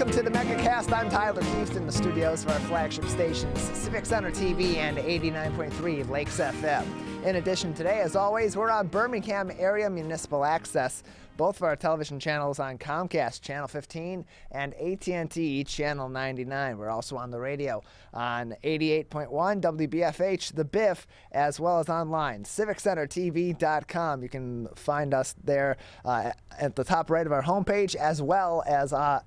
Welcome to the Megacast. I'm Tyler Keeft in the studios of our flagship stations, Civic Center TV and 89.3 Lakes FM. In addition, today, as always, we're on Birmingham Area Municipal Access. Both of our television channels on Comcast, Channel 15, and AT&T, Channel 99. We're also on the radio on 88.1 WBFH, The Biff, as well as online, CivicCenterTV.com. You can find us there at the top right of our homepage, as well as at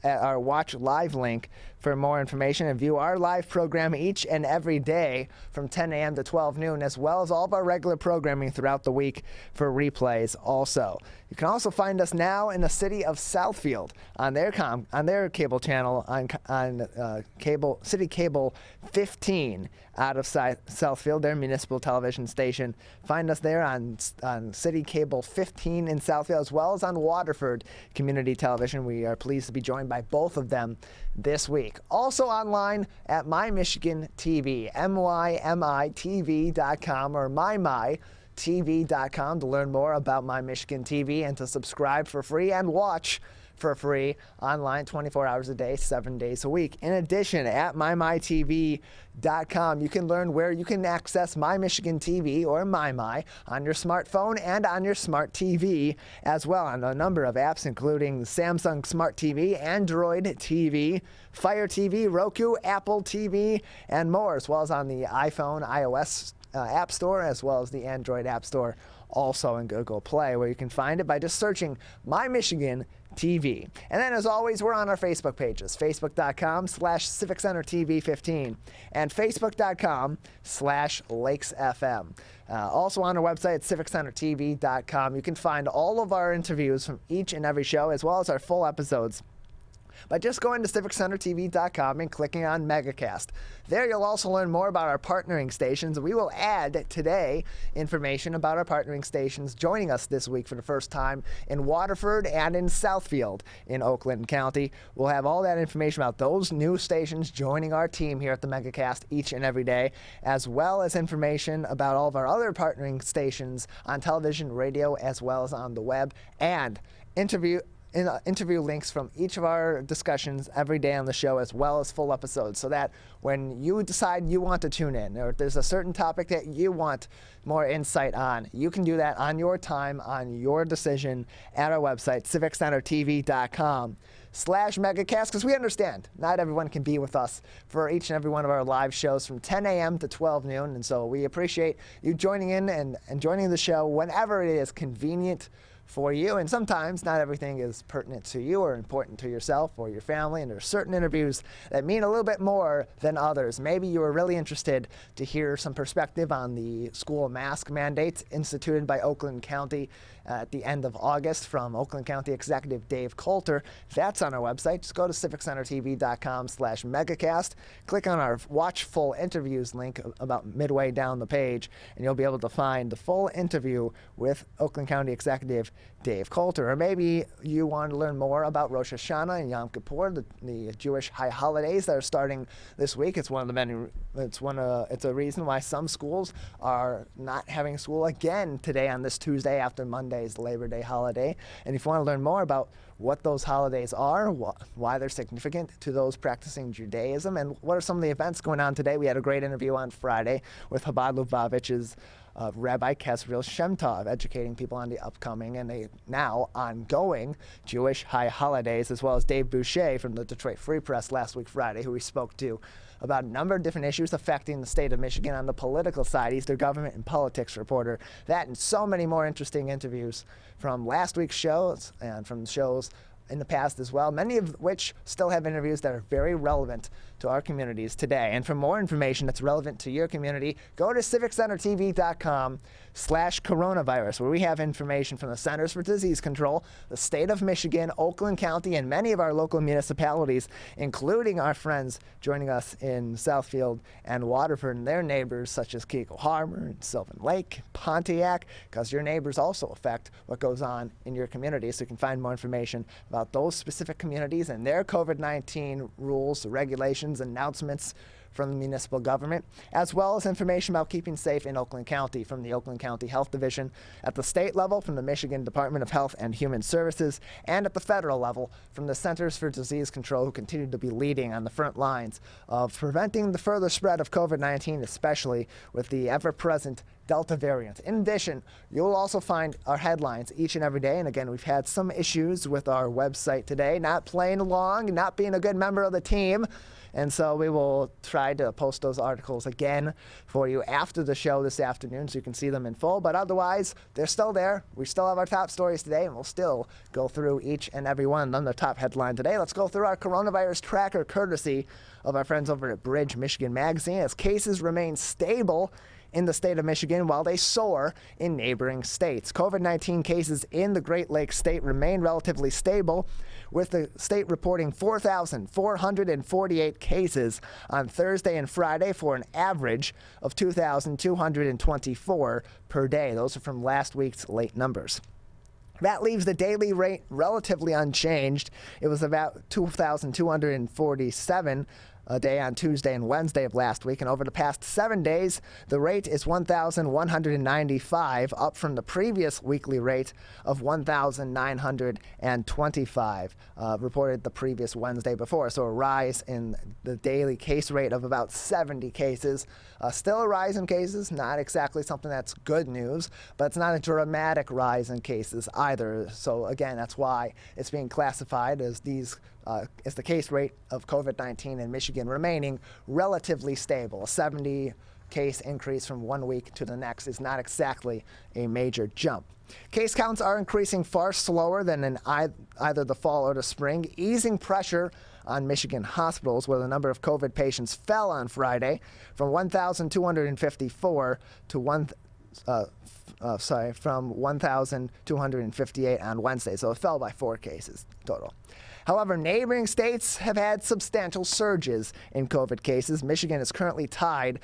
our Watch Live link for more information and view our live program each and every day from 10 a.m. to 12 noon, as well as all of our regular programming throughout the week for replays also. You can also find us now in the city of Southfield on their cable channel on City Cable 15 out of Southfield, their municipal television station. Find us there on City Cable 15 in Southfield, as well as on Waterford Community Television. We are pleased to be joined by both of them this week. Also online at MyMichigan TV, mymitv.com or mytv.com to learn more about MyMichigan TV and to subscribe for free and watch for free online 24 hours a day, 7 days a week. In addition, at mymitv.com, you can learn where you can access MyMichigan TV or MyMy on your smartphone and on your smart TV as well, on a number of apps, including Samsung Smart TV, Android TV, Fire TV, Roku, Apple TV, and more, as well as on the iPhone, iOS App Store, as well as the Android App Store, also in Google Play, where you can find it by just searching MyMichigan TV. And then, as always, we're on our Facebook pages, facebook.com/CivicCenterTV15 and facebook.com/LakesFM. Also on our website at CivicCenterTV.com, you can find all of our interviews from each and every show, as well as our full episodes, by just going to CivicCenterTV.com and clicking on Megacast. There you'll also learn more about our partnering stations. We will add today information about our partnering stations joining us this week for the first time in Waterford and in Southfield in Oakland County. We'll have all that information about those new stations joining our team here at the Megacast each and every day, as well as information about all of our other partnering stations on television, radio, as well as on the web, and interview links from each of our discussions every day on the show, as well as full episodes, so that when you decide you want to tune in, or if there's a certain topic that you want more insight on, you can do that on your time, on your decision, at our website, CivicCenterTV.com/Megacast, because we understand not everyone can be with us for each and every one of our live shows from 10 a.m. to 12 noon, and so we appreciate you joining in and joining the show whenever it is convenient for you. And sometimes not everything is pertinent to you or important to yourself or your family, and there are certain interviews that mean a little bit more than others. Maybe you were really interested to hear some perspective on the school mask mandates instituted by Oakland County at the end of August from Oakland County Executive Dave Coulter. That's on our website. Just go to CivicCenterTV.com/Megacast, click on our Watch Full Interviews link about midway down the page, and you'll be able to find the full interview with Oakland County Executive Dave Coulter. Or maybe you want to learn more about Rosh Hashanah and Yom Kippur, the Jewish high holidays that are starting this week. It's one of the many. It's a reason why some schools are not having school again today on this Tuesday after Monday's Labor Day holiday. And if you want to learn more about what those holidays are, why they're significant to those practicing Judaism, and what are some of the events going on today, we had a great interview on Friday with Chabad Lubavitch's Rabbi Kesriel Shem Tov, educating people on the upcoming and the now ongoing Jewish high holidays, as well as Dave Boucher from the Detroit Free Press last week Friday, who we spoke to about a number of different issues affecting the state of Michigan on the political side. He's their government and politics reporter. That and so many more interesting interviews from last week's shows and from shows in the past as well, many of which still have interviews that are very relevant to our communities today. And for more information that's relevant to your community, go to CivicCenterTV.com/coronavirus, where we have information from the Centers for Disease Control, the state of Michigan, Oakland County, and many of our local municipalities, including our friends joining us in Southfield and Waterford and their neighbors, such as Keiko Harbor and Sylvan Lake, Pontiac, because your neighbors also affect what goes on in your community. So you can find more information about those specific communities and their COVID-19 rules, regulations, announcements from the municipal government, as well as information about keeping safe in Oakland County from the Oakland County Health Division, at the state level from the Michigan Department of Health and Human Services, and at the federal level from the Centers for Disease Control, who continue to be leading on the front lines of preventing the further spread of COVID-19, especially with the ever-present Delta variant. In addition, you'll also find our headlines each and every day. And again, we've had some issues with our website today, not playing along, not being a good member of the team. And so we will try to post those articles again for you after the show this afternoon so you can see them in full. But otherwise, they're still there. We still have our top stories today, and we'll still go through each and every one of them. The top headline today, let's go through our coronavirus tracker courtesy of our friends over at Bridge Michigan Magazine. As cases remain stable in the state of Michigan while they soar in neighboring states. COVID-19 cases in the Great Lakes state remain relatively stable, with the state reporting 4,448 cases on Thursday and Friday for an average of 2,224 per day. Those are from last week's late numbers. That leaves the daily rate relatively unchanged. It was about 2,247 a day on Tuesday and Wednesday of last week, and over the past 7 days, the rate is 1,195, up from the previous weekly rate of 1,925, reported the previous Wednesday before. So a rise in the daily case rate of about 70 cases. Still a rise in cases, not exactly something that's good news, but it's not a dramatic rise in cases either. So again, that's why it's being classified as the case rate of COVID-19 in Michigan remaining relatively stable. A 70 case increase from 1 week to the next is not exactly a major jump. Case counts are increasing far slower than in either the fall or the spring, easing pressure on Michigan hospitals, where the number of COVID patients fell on Friday from 1,254 to from 1,258 on Wednesday. So it fell by 4 cases total. However, neighboring states have had substantial surges in COVID cases. Michigan is currently tied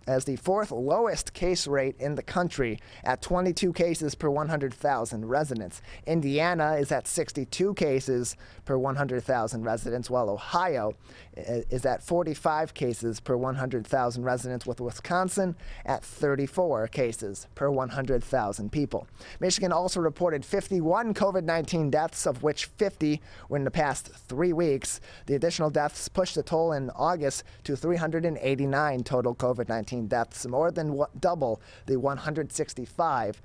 as the 4th lowest case rate in the country at 22 cases per 100,000 residents. Indiana is at 62 cases per 100,000 residents, while Ohio is at 45 cases per 100,000 residents, with Wisconsin at 34 cases per 100,000 people. Michigan also reported 51 COVID-19 deaths, of which 50 were in the past 3 weeks. The additional deaths pushed the toll in August to 389 total COVID-19 deaths, more than double the 165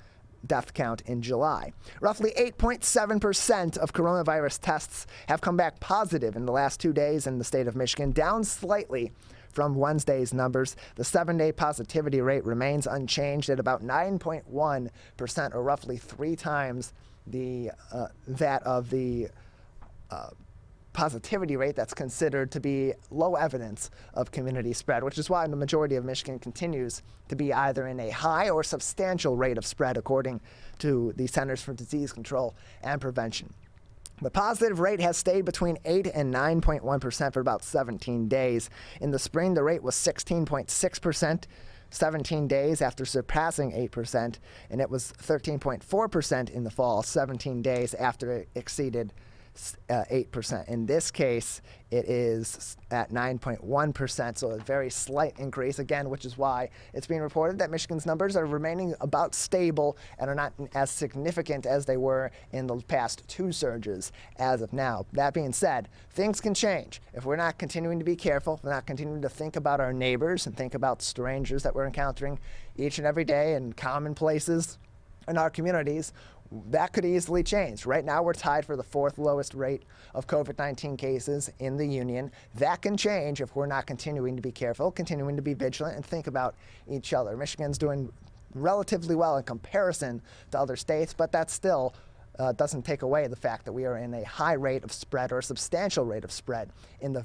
death count in July. Roughly 8.7% of coronavirus tests have come back positive in the last 2 days in the state of Michigan, down slightly from Wednesday's numbers. The 7-day positivity rate remains unchanged at about 9.1%, or roughly 3 times that of the positivity rate that's considered to be low evidence of community spread, which is why the majority of Michigan continues to be either in a high or substantial rate of spread, according to the Centers for Disease Control and Prevention. The positive rate has stayed between 8 and 9.1% for about 17 days. In the spring, the rate was 16.6%. 17 days after surpassing 8%, and it was 13.4% in the fall, 17 days after it exceeded 8%. In this case, it is at 9.1%, so a very slight increase, again, which is why it's being reported that Michigan's numbers are remaining about stable and are not as significant as they were in the past 2 surges as of now. That being said, things can change. If we're not continuing to be careful, if we're not continuing to think about our neighbors and think about strangers that we're encountering each and every day in common places in our communities, that could easily change. Right now, we're tied for the 4th lowest rate of COVID-19 cases in the union. That can change if we're not continuing to be careful, continuing to be vigilant, and think about each other. Michigan's doing relatively well in comparison to other states, but that still doesn't take away the fact that we are in a high rate of spread, or a substantial rate of spread, in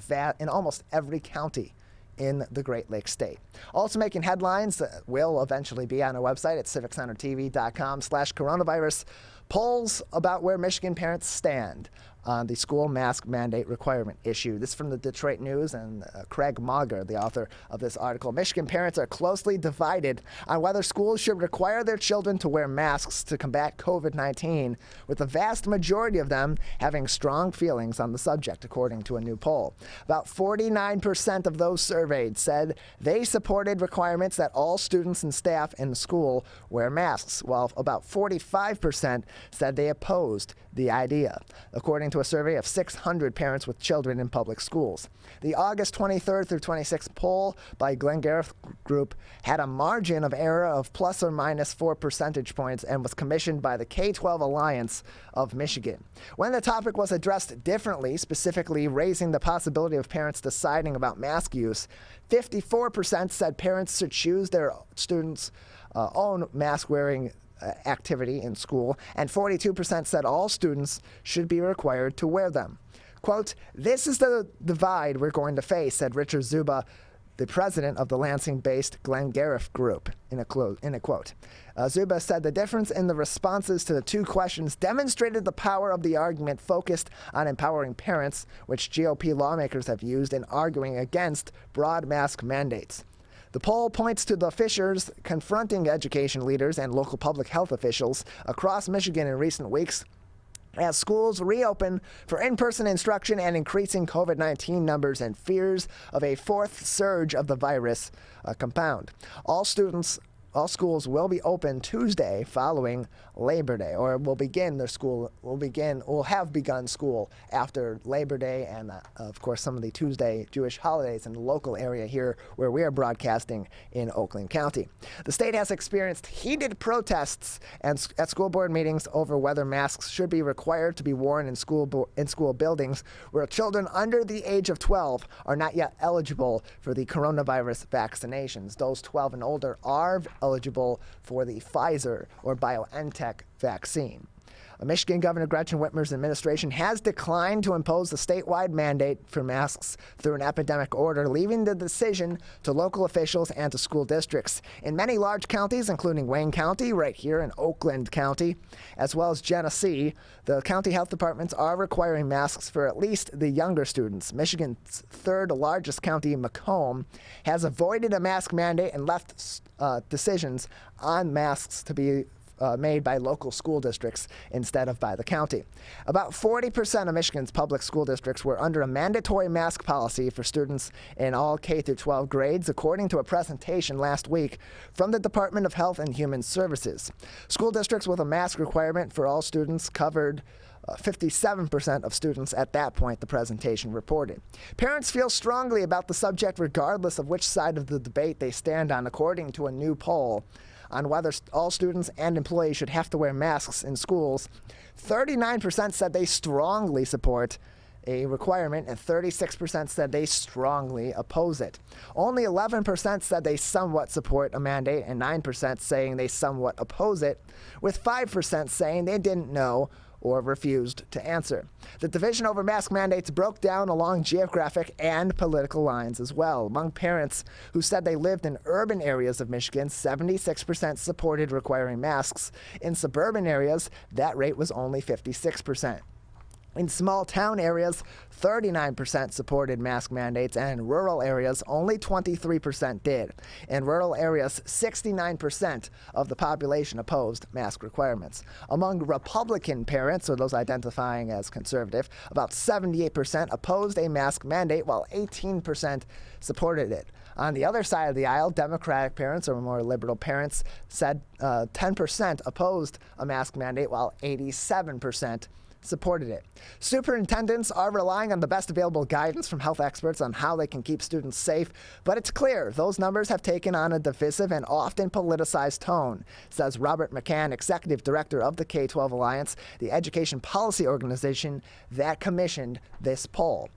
almost every county in the Great Lakes state. Also making headlines will eventually be on our website at civiccentertv.com/coronavirus. Polls about where Michigan parents stand on the school mask mandate requirement issue. This is from the Detroit News and Craig Mauger, the author of this article. Michigan parents are closely divided on whether schools should require their children to wear masks to combat COVID-19, with the vast majority of them having strong feelings on the subject, according to a new poll. About 49% of those surveyed said they supported requirements that all students and staff in the school wear masks, while about 45% said they opposed the idea, according to a survey of 600 parents with children in public schools. The August 23rd through 26th poll by Glengarriff Group had a margin of error of plus or minus 4 percentage points and was commissioned by the K-12 Alliance of Michigan. When the topic was addressed differently, specifically raising the possibility of parents deciding about mask use, 54% said parents should choose their students' own mask-wearing activity in school, and 42% said all students should be required to wear them. Quote, "This is the divide we're going to face," said Richard Zuba, the president of the Lansing-based Glengarriff Group, in a quote. Zuba said the difference in the responses to the two questions demonstrated the power of the argument focused on empowering parents, which GOP lawmakers have used in arguing against broad mask mandates. The poll points to the fissures confronting education leaders and local public health officials across Michigan in recent weeks as schools reopen for in-person instruction and increasing COVID-19 numbers and fears of a fourth surge of the virus compound. All schools will be open Tuesday following Labor Day, or will have begun school after Labor Day and, of course, some of the Tuesday Jewish holidays in the local area here where we are broadcasting in Oakland County. The state has experienced heated protests at school board meetings over whether masks should be required to be worn in school buildings where children under the age of 12 are not yet eligible for the coronavirus vaccinations. Those 12 and older are eligible for the Pfizer or BioNTech vaccine. Michigan Governor Gretchen Whitmer's administration has declined to impose the statewide mandate for masks through an epidemic order, leaving the decision to local officials and to school districts. In many large counties, including Wayne County, right here in Oakland County, as well as Genesee, the county health departments are requiring masks for at least the younger students. Michigan's third largest county, Macomb, has avoided a mask mandate and left decisions on masks to be made by local school districts instead of by the county. About 40% of Michigan's public school districts were under a mandatory mask policy for students in all K-12 grades, according to a presentation last week from the Department of Health and Human Services. School districts with a mask requirement for all students covered 57% of students at that point, the presentation reported. Parents feel strongly about the subject regardless of which side of the debate they stand on, according to a new poll on whether all students and employees should have to wear masks in schools. 39% said they strongly support a requirement, and 36% said they strongly oppose it. Only 11% said they somewhat support a mandate, and 9% saying they somewhat oppose it, with 5% saying they didn't know or refused to answer. The division over mask mandates broke down along geographic and political lines as well. Among parents who said they lived in urban areas of Michigan, 76% supported requiring masks. In suburban areas, that rate was only 56%. In small town areas, 39% supported mask mandates, and in rural areas, only 23% did. In rural areas, 69% of the population opposed mask requirements. Among Republican parents, or those identifying as conservative, about 78% opposed a mask mandate, while 18% supported it. On the other side of the aisle, Democratic parents, or more liberal parents, said 10% opposed a mask mandate, while 87% supported it. Superintendents are relying on the best available guidance from health experts on how they can keep students safe, but it's clear those numbers have taken on a divisive and often politicized tone, says Robert McCann, executive director of the K-12 Alliance, the education policy organization that commissioned this poll.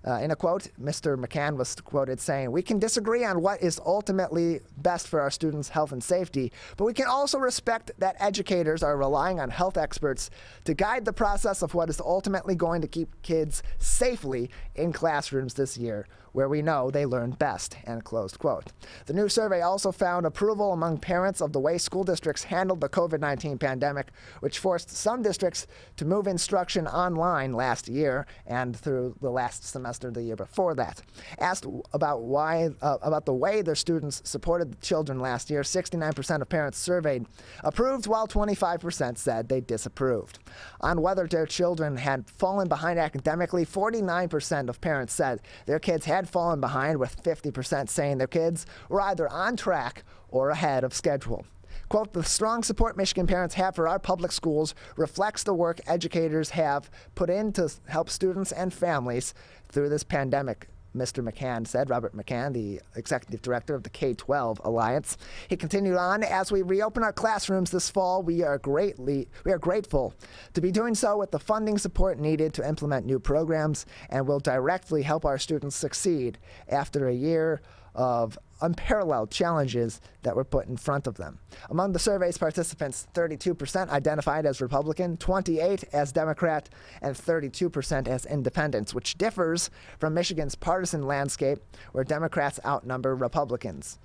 In a quote, Mr. McCann was quoted saying, "We can disagree on what is ultimately best for our students' health and safety, but we can also respect that educators are relying on health experts to guide the process of what is ultimately going to keep kids safely in classrooms this year, where we know they learn best," end closed quote. The new survey also found approval among parents of the way school districts handled the COVID-19 pandemic, which forced some districts to move instruction online last year and through the last semester the year before that. Asked about the way their students supported the children last year, 69% of parents surveyed approved, while 25% said they disapproved. On whether their children had fallen behind academically, 49% of parents said their kids had fallen behind, with 50% saying their kids were either on track or ahead of schedule. Quote, "The strong support Michigan parents have for our public schools reflects the work educators have put in to help students and families through this pandemic," Mr. McCann said. Robert McCann, the executive director of the K-12 Alliance. He continued on, "As we reopen our classrooms this fall, we are grateful to be doing so with the funding support needed to implement new programs, and will directly help our students succeed after a year of unparalleled challenges that were put in front of them." Among the survey's participants, 32% identified as Republican, 28% as Democrat, and 32% as independents, which differs from Michigan's partisan landscape, where Democrats outnumber Republicans.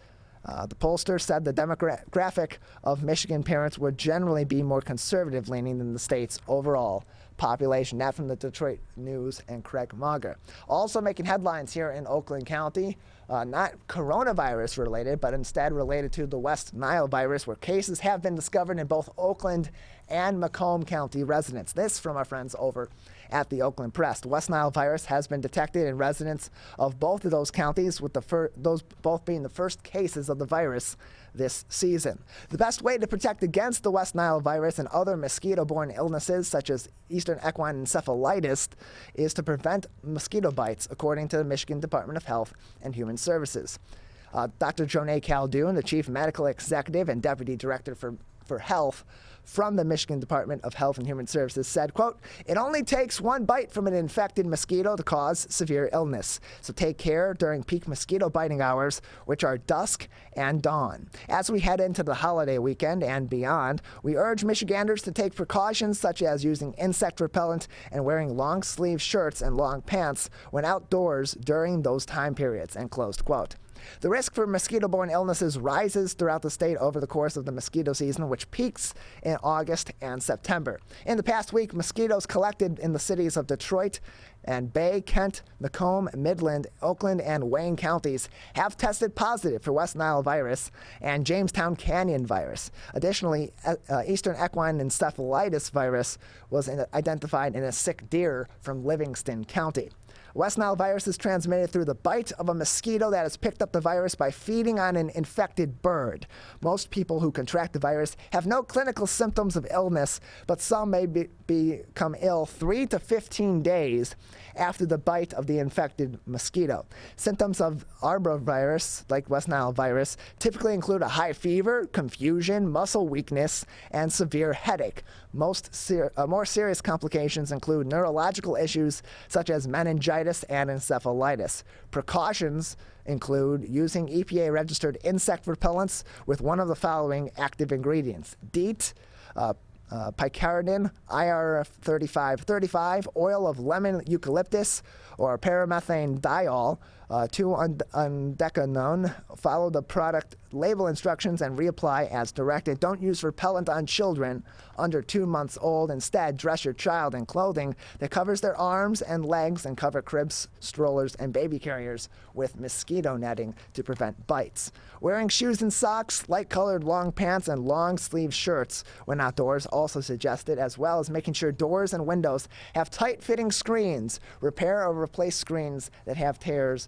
The pollster said the demographic of Michigan parents would generally be more conservative-leaning than the state's overall population. That from the Detroit News and Craig Mauger. Also making headlines here in Oakland County, not coronavirus related, but instead related to the West Nile virus, where cases have been discovered in both Oakland and Macomb County residents. This from our friends over at the Oakland Press. The West Nile virus has been detected in residents of both of those counties, with those both being the first cases of the virus this season. The best way to protect against the West Nile virus and other mosquito-borne illnesses, such as Eastern equine encephalitis, is to prevent mosquito bites, according to the Michigan Department of Health and Human Services. Dr. Jonay Caldoun, the Chief Medical Executive and Deputy Director for Health from the Michigan Department of Health and Human Services, said, quote, "It only takes one bite from an infected mosquito to cause severe illness. So take care during peak mosquito biting hours, which are dusk and dawn. As we head into the holiday weekend and beyond, we urge Michiganders to take precautions such as using insect repellent and wearing long sleeve shirts and long pants when outdoors during those time periods," end closed quote. The risk for mosquito-borne illnesses rises throughout the state over the course of the mosquito season, which peaks in August and September. In the past week, mosquitoes collected in the cities of Detroit and Bay, Kent, Macomb, Midland, Oakland, and Wayne counties have tested positive for West Nile virus and Jamestown Canyon virus. Additionally, Eastern equine encephalitis virus was identified in a sick deer from Livingston County. West Nile virus is transmitted through the bite of a mosquito that has picked up the virus by feeding on an infected bird. Most people who contract the virus have no clinical symptoms of illness, but some may become ill 3 to 15 days after the bite of the infected mosquito. Symptoms of arbovirus, like West Nile virus, typically include a high fever, confusion, muscle weakness, and severe headache. More serious complications include neurological issues such as meningitis and encephalitis. Precautions include using EPA-registered insect repellents with one of the following active ingredients: DEET, picaridin, IR3535, oil of lemon eucalyptus, or paramethane diol, 2-undecanone. Follow the product label instructions and reapply as directed. Don't use repellent on children under 2 months old. Instead, dress your child in clothing that covers their arms and legs, and cover cribs, strollers, and baby carriers with mosquito netting to prevent bites. Wearing shoes and socks, light-colored long pants, and long-sleeve shirts when outdoors also suggested, as well as making sure doors and windows have tight-fitting screens. Repair or replace screens that have tears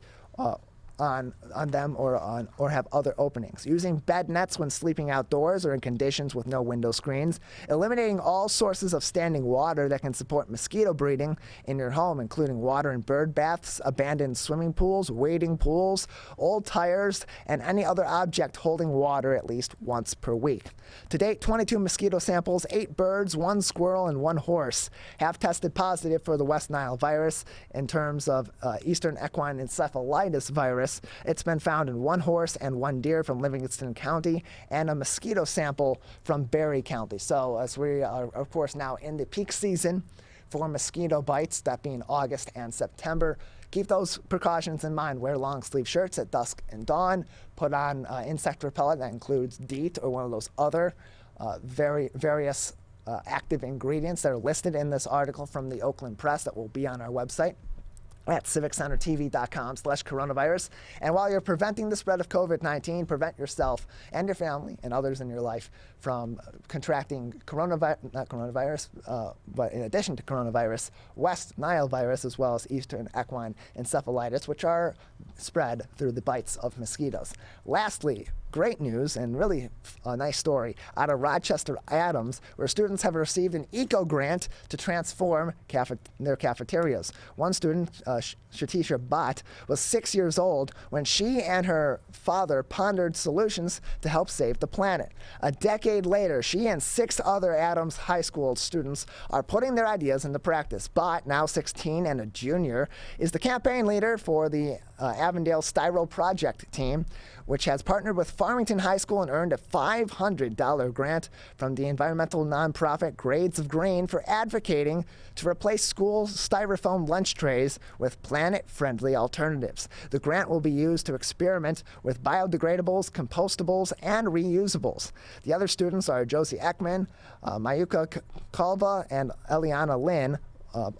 on them or have other openings. Using bed nets when sleeping outdoors or in conditions with no window screens. Eliminating all sources of standing water that can support mosquito breeding in your home, including water in bird baths, abandoned swimming pools, wading pools, old tires, and any other object holding water at least once per week. To date, 22 mosquito samples, 8 birds, 1 squirrel, and 1 horse have tested positive for the West Nile virus. In terms of Eastern equine encephalitis virus, it's been found in 1 horse and 1 deer from Livingston County and a mosquito sample from Berry County. So as we are, of course, now in the peak season for mosquito bites, that being August and September, keep those precautions in mind. Wear long sleeve shirts at dusk and dawn. Put on insect repellent that includes DEET or one of those other various active ingredients that are listed in this article from the Oakland Press that will be on our website at civiccentertv.com/coronavirus. And while you're preventing the spread of COVID-19, prevent yourself and your family and others in your life from contracting but in addition to coronavirus, West Nile virus, as well as Eastern equine encephalitis, which are spread through the bites of mosquitoes. Lastly, great news and really a nice story out of Rochester Adams, where students have received an eco grant to transform their cafeterias. One student, Shatisha Bhatt, was 6 years old when she and her father pondered solutions to help save the planet. A decade later, she and 6 other Adams High School students are putting their ideas into practice. Bhatt, now 16 and a junior, is the campaign leader for the Avondale Styro Project team, which has partnered with Farmington High School and earned a $500 grant from the environmental nonprofit Grades of Green for advocating to replace school styrofoam lunch trays with planet-friendly alternatives. The grant will be used to experiment with biodegradables, compostables, and reusables. The other students are Josie Ekman, Mayuka Kalva, and Eliana Lynn,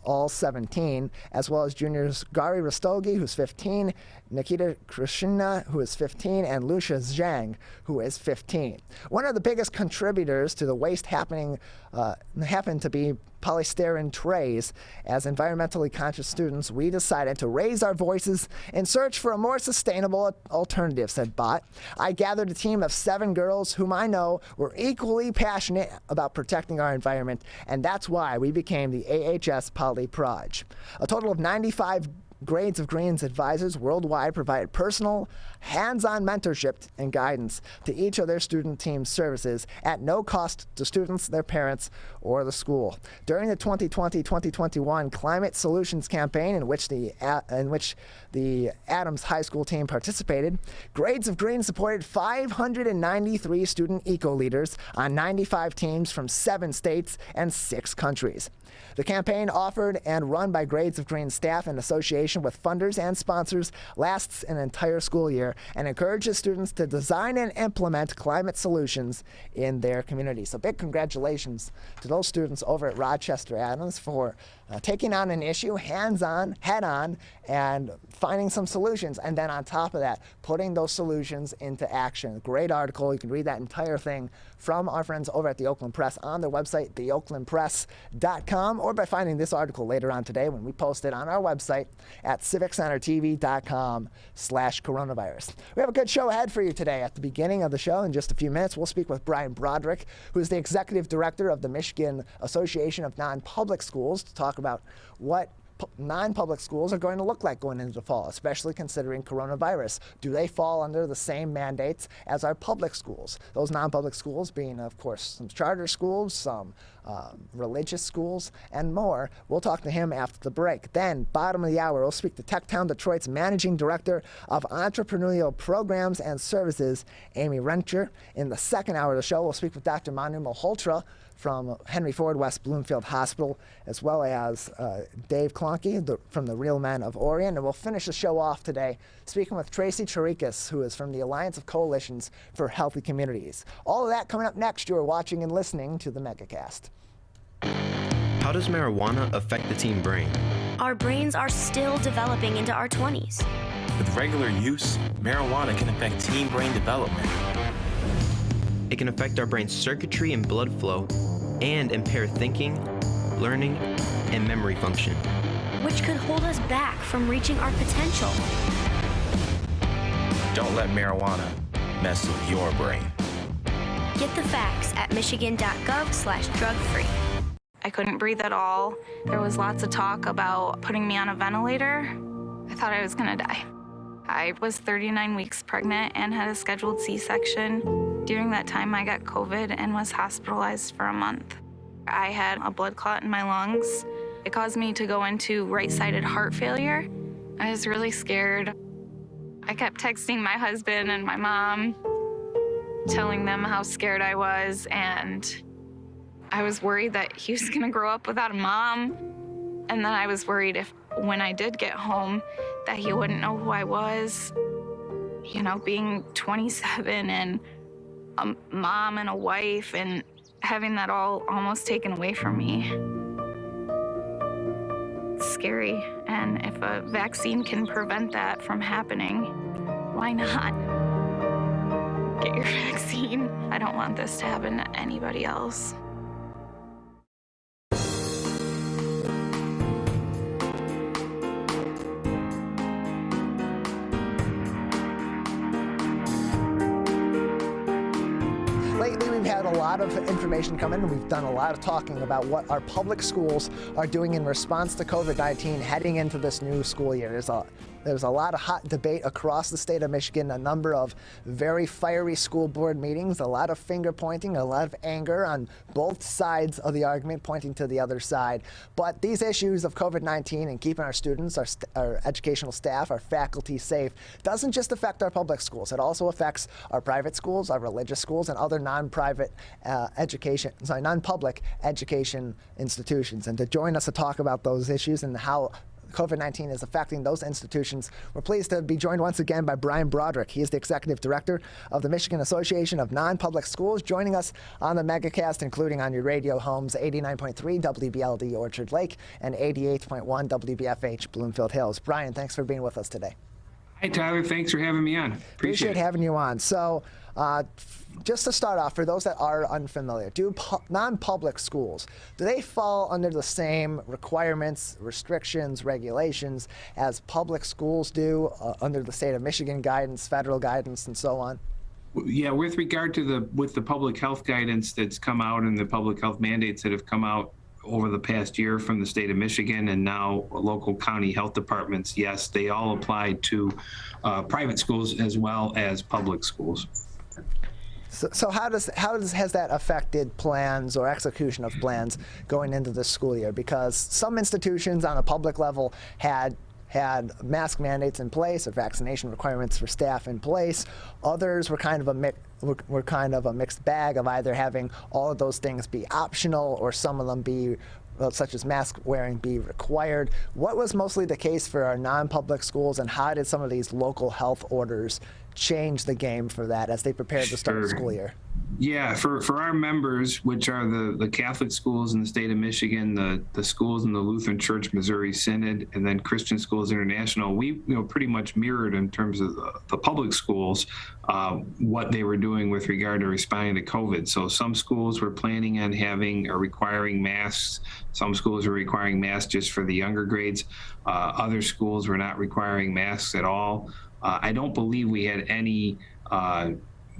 all 17, as well as juniors Gary Rastogi, who's 15, Nikita Krishna, who is 15, and Lucia Zhang, who is 15. One of the biggest contributors to the waste happened to be polystyrene trays. As environmentally conscious students, we decided to raise our voices in search for a more sustainable alternative, said Bhatt. I gathered a team of 7 girls whom I know were equally passionate about protecting our environment, and that's why we became the AHS Poly Proj. A total of 95 Grades of Green's advisors worldwide provided personal, hands-on mentorship and guidance to each of their student team services at no cost to students, their parents, or the school. During the 2020-2021 Climate Solutions campaign, in which the Adams High School team participated, Grades of Green supported 593 student eco-leaders on 95 teams from 7 states and 6 countries. The campaign, offered and run by Grades of Green staff in association with funders and sponsors, lasts an entire school year and encourages students to design and implement climate solutions in their community. So big congratulations to those students over at Rochester Adams for taking on an issue hands-on, head-on, and finding some solutions. And then on top of that, putting those solutions into action. Great article. You can read that entire thing from our friends over at the Oakland Press on their website, theoaklandpress.com, or by finding this article later on today when we post it on our website at civiccentertv.com/coronavirus. We have a good show ahead for you today. At the beginning of the show, in just a few minutes, we'll speak with Brian Broderick, who is the executive director of the Michigan Association of Non-Public Schools, to talk about what non-public schools are going to look like going into the fall, especially considering coronavirus. Do they fall under the same mandates as our public schools? Those non-public schools being, of course, some charter schools, some religious schools, and more. We'll talk to him after the break. Then, bottom of the hour, we'll speak to TechTown Detroit's Managing Director of Entrepreneurial Programs and Services, Amy Rencher. In the second hour of the show, we'll speak with Dr. Manu Malhotra from Henry Ford West Bloomfield Hospital, as well as Dave Klonke from the Real Men of Orion. And we'll finish the show off today speaking with Tracy Chirikas, who is from the Alliance of Coalitions for Healthy Communities. All of that coming up next. You are watching and listening to the Megacast. How does marijuana affect the teen brain? Our brains are still developing into our 20s. With regular use, marijuana can affect teen brain development. It can affect our brain's circuitry and blood flow and impair thinking, learning, and memory function, which could hold us back from reaching our potential. Don't let marijuana mess with your brain. Get the facts at michigan.gov/drug-free. I couldn't breathe at all. There was lots of talk about putting me on a ventilator. I thought I was gonna die. I was 39 weeks pregnant and had a scheduled C-section. During that time, I got COVID and was hospitalized for a month. I had a blood clot in my lungs. It caused me to go into right-sided heart failure. I was really scared. I kept texting my husband and my mom, telling them how scared I was, and I was worried that he was gonna grow up without a mom. And then I was worried if, when I did get home, that he wouldn't know who I was. You know, being 27 and a mom and a wife and having that all almost taken away from me. It's scary, and if a vaccine can prevent that from happening, why not? Get your vaccine. I don't want this to happen to anybody else. Lately, we've had a lot of information come in, and we've done a lot of talking about what our public schools are doing in response to COVID-19 heading into this new school year. There's a lot of hot debate across the state of Michigan, a number of very fiery school board meetings, a lot of finger pointing, a lot of anger on both sides of the argument, pointing to the other side. But these issues of COVID-19 and keeping our students, our educational staff, our faculty safe doesn't just affect our public schools. It also affects our private schools, our religious schools, and other non-public education institutions. And to join us to talk about those issues and how COVID-19 is affecting those institutions, we're pleased to be joined once again by Brian Broderick. He is the Executive Director of the Michigan Association of Non-Public Schools, joining us on the Megacast, including on your radio homes 89.3 WBLD Orchard Lake and 88.1 WBFH Bloomfield Hills. Brian, thanks for being with us today. Hi, Tyler. Thanks for having me on. Appreciate having you on. So, just to start off, for those that are unfamiliar, do non-public schools, do they fall under the same requirements, restrictions, regulations as public schools do under the state of Michigan guidance, federal guidance, and so on? Yeah, with regard to the public health guidance that's come out and the public health mandates that have come out over the past year from the state of Michigan and now local county health departments, yes, they all apply to private schools as well as public schools. So has that affected plans or execution of plans going into this school year? Because some institutions on a public level had mask mandates in place or vaccination requirements for staff in place. Others were kind of a mixed bag of either having all of those things be optional or some of them be, such as mask wearing, be required. What was mostly the case for our non-public schools, and how did some of these local health orders change the game for that as they prepared to start the school year? Yeah, for our members, which are the Catholic schools in the state of Michigan, the schools in the Lutheran Church Missouri Synod, and then Christian Schools International, we pretty much mirrored in terms of the public schools what they were doing with regard to responding to COVID. So some schools were planning on having or requiring masks. Some schools were requiring masks just for the younger grades. Other schools were not requiring masks at all. I don't believe we had any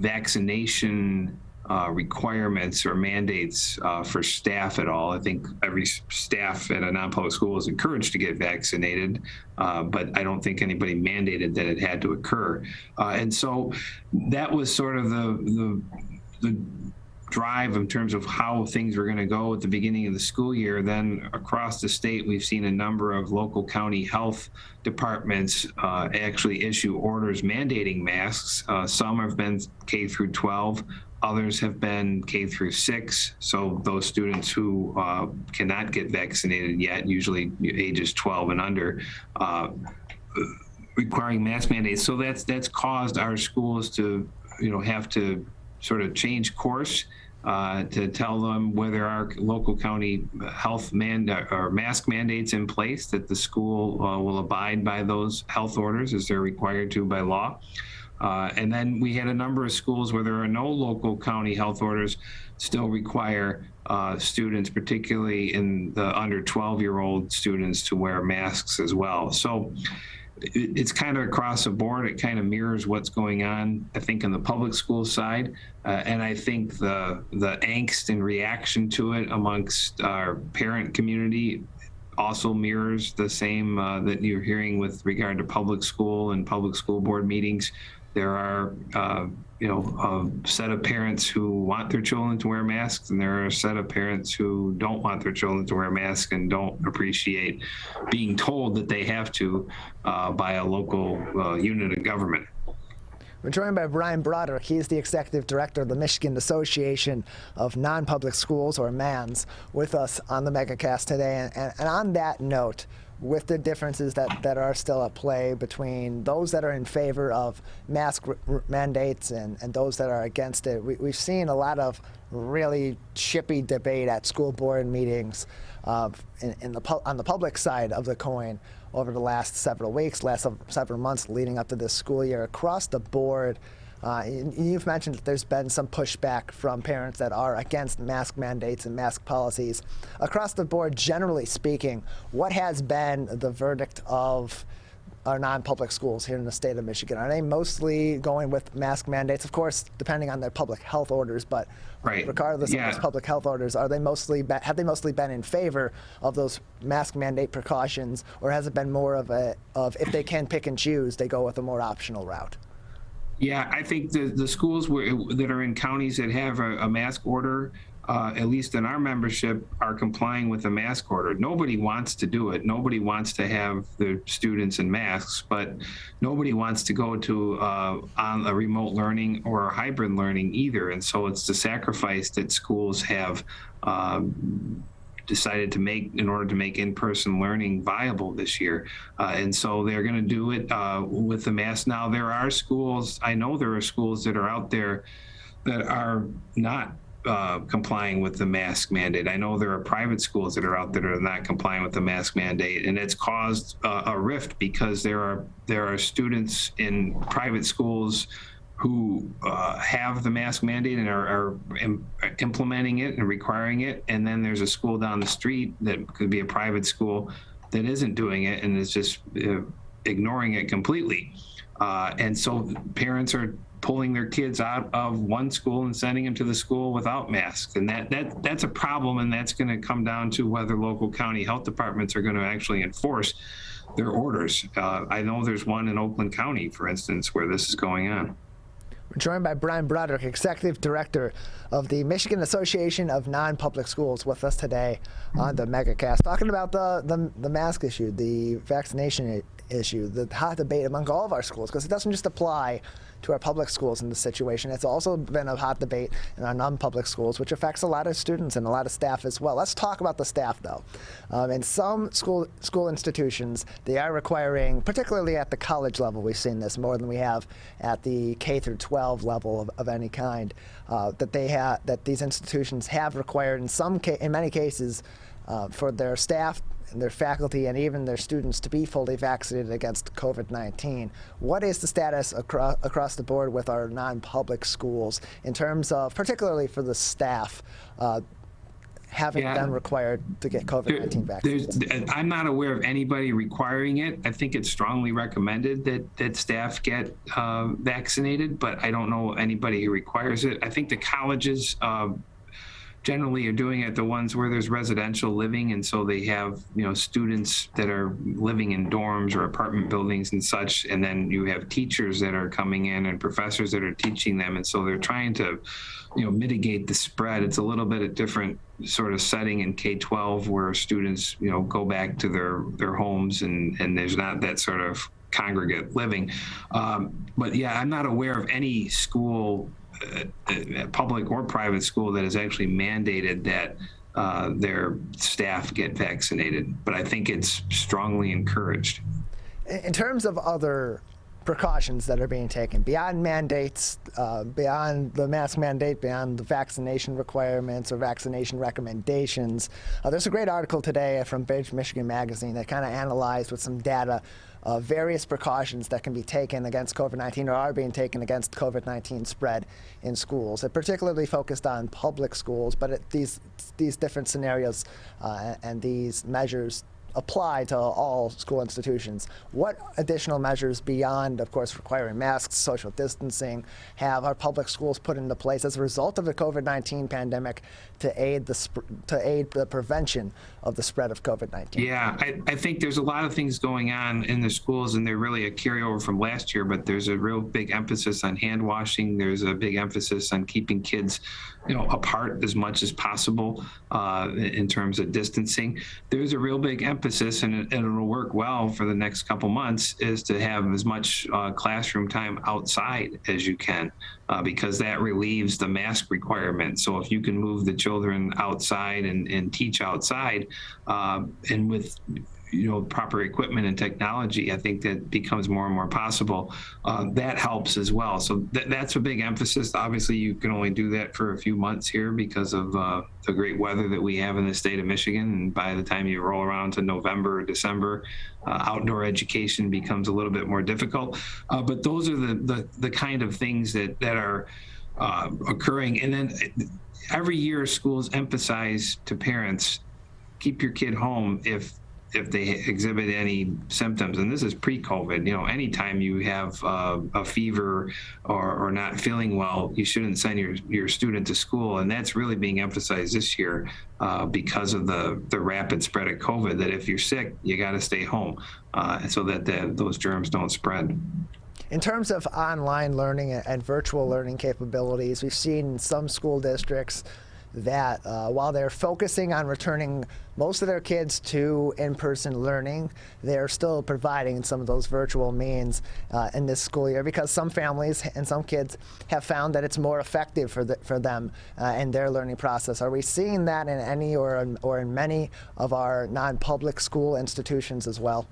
vaccination requirements or mandates for staff at all. I think every staff at a non-public school is encouraged to get vaccinated, but I don't think anybody mandated that it had to occur. And so that was sort of the drive in terms of how things were going to go at the beginning of the school year. Then across the state, we've seen a number of local county health departments actually issue orders mandating masks. Some have been K through 12. Others have been K through 6. So those students who cannot get vaccinated yet, usually ages 12 and under, requiring mask mandates. So that's caused our schools to, have to sort of change course to tell them whether our local county health or mask mandates in place, that the school will abide by those health orders as they're required to by law. And then we had a number of schools where there are no local county health orders still require students, particularly in the under 12-year-old students, to wear masks as well. So it's kind of across the board. It kind of mirrors what's going on, I think, in the public school side. And I think the angst and reaction to it amongst our parent community also mirrors the same that you're hearing with regard to public school and public school board meetings. There are, a set of parents who want their children to wear masks, and there are a set of parents who don't want their children to wear masks and don't appreciate being told that they have to by a local unit of government. We're joined by Brian Broderick. He's the Executive Director of the Michigan Association of Non-Public Schools, or MANS, with us on the Megacast today. And on that note, with the differences that are still at play between those that are in favor of mask mandates and those that are against it, we've seen a lot of really chippy debate at school board meetings on the public side of the coin over the last several weeks, several months leading up to this school year. Across the board, you've mentioned that there's been some pushback from parents that are against mask mandates and mask policies. Across the board, generally speaking, what has been the verdict of our non-public schools here in the state of Michigan? Are they mostly going with mask mandates? Of course, depending on their public health orders, but regardless of those public health orders, have they mostly been in favor of those mask mandate precautions, or has it been more of if they can pick and choose, they go with a more optional route? Yeah, I think the schools that are in counties that have a mask order, at least in our membership, are complying with the mask order. Nobody wants to do it. Nobody wants to have the students in masks, but nobody wants to go to on a remote learning or a hybrid learning either. And so it's the sacrifice that schools have decided to make in order to make in-person learning viable this year. And so they're going to do it with the mask. Now, there are schools, I know there are schools that are out there that are not complying with the mask mandate. I know there are private schools that are out there that are not complying with the mask mandate, and it's caused a rift because there are students in private schools who have the mask mandate and are implementing it and requiring it, and then there's a school down the street that could be a private school that isn't doing it and is just ignoring it completely. And so parents are pulling their kids out of one school and sending them to the school without masks. And that's a problem, and that's going to come down to whether local county health departments are going to actually enforce their orders. I know there's one in Oakland County, for instance, where this is going on. We're joined by Brian Broderick, Executive Director of the Michigan Association of Non-Public Schools, with us today on the Megacast, talking about the mask issue, the vaccination issue, the hot debate among all of our schools, because it doesn't just apply to our public schools in this situation. It's also been a hot debate in our non-public schools, which affects a lot of students and a lot of staff as well. Let's talk about the staff, though. In some school institutions, they are requiring, particularly at the college level, we've seen this more than we have at the K through 12 level of any kind, that these institutions have required in many cases for their staff and their faculty and even their students to be fully vaccinated against COVID-19. What is the status across the board with our non-public schools in terms of, particularly for the staff, having them required to get COVID-19 vaccines? I'm not aware of anybody requiring it. I think it's strongly recommended that staff get vaccinated, but I don't know anybody who requires it. I think the colleges generally are doing it, the ones where there's residential living, and so they have students that are living in dorms or apartment buildings and such, and then you have teachers that are coming in and professors that are teaching them, and so they're trying to mitigate the spread. It's a little bit a different sort of setting in K-12 where students go back to their homes and there's not that sort of congregate living. But yeah, I'm not aware of any school, public or private school, that has actually mandated that their staff get vaccinated, but I think it's strongly encouraged. In terms of other precautions that are being taken, beyond mandates, beyond the mask mandate, beyond the vaccination requirements or vaccination recommendations, there's a great article today from Michigan Magazine that kind of analyzed with some data various precautions that can be taken against COVID-19 or are being taken against COVID-19 spread in schools. It particularly focused on public schools, but these different scenarios and these measures apply to all school institutions. What additional measures beyond, of course, requiring masks, social distancing, have our public schools put into place as a result of the COVID-19 pandemic to aid the prevention of the spread of COVID-19? Yeah, I think there's a lot of things going on in the schools, and they're really a carryover from last year, but there's a real big emphasis on hand washing. There's a big emphasis on keeping kids, apart as much as possible in terms of distancing. There's a real big emphasis, and it'll work well for the next couple months, is to have as much classroom time outside as you can, because that relieves the mask requirement. So if you can move the children outside and teach outside, and with proper equipment and technology, I think that becomes more and more possible. That helps as well. So that's a big emphasis. Obviously, you can only do that for a few months here because of the great weather that we have in the state of Michigan. And by the time you roll around to November or December, outdoor education becomes a little bit more difficult. But those are the kind of things that are occurring. And then every year, schools emphasize to parents, keep your kid home if they exhibit any symptoms. And this is pre-COVID. Anytime you have a fever or not feeling well, you shouldn't send your student to school. And that's really being emphasized this year because of the rapid spread of COVID, that if you're sick, you got to stay home so that those germs don't spread. In terms of online learning and virtual learning capabilities, we've seen some school districts that while they're focusing on returning most of their kids to in-person learning, they're still providing some of those virtual means in this school year, because some families and some kids have found that it's more effective for them in their learning process. Are we seeing that in any or in many of our non-public school institutions as well?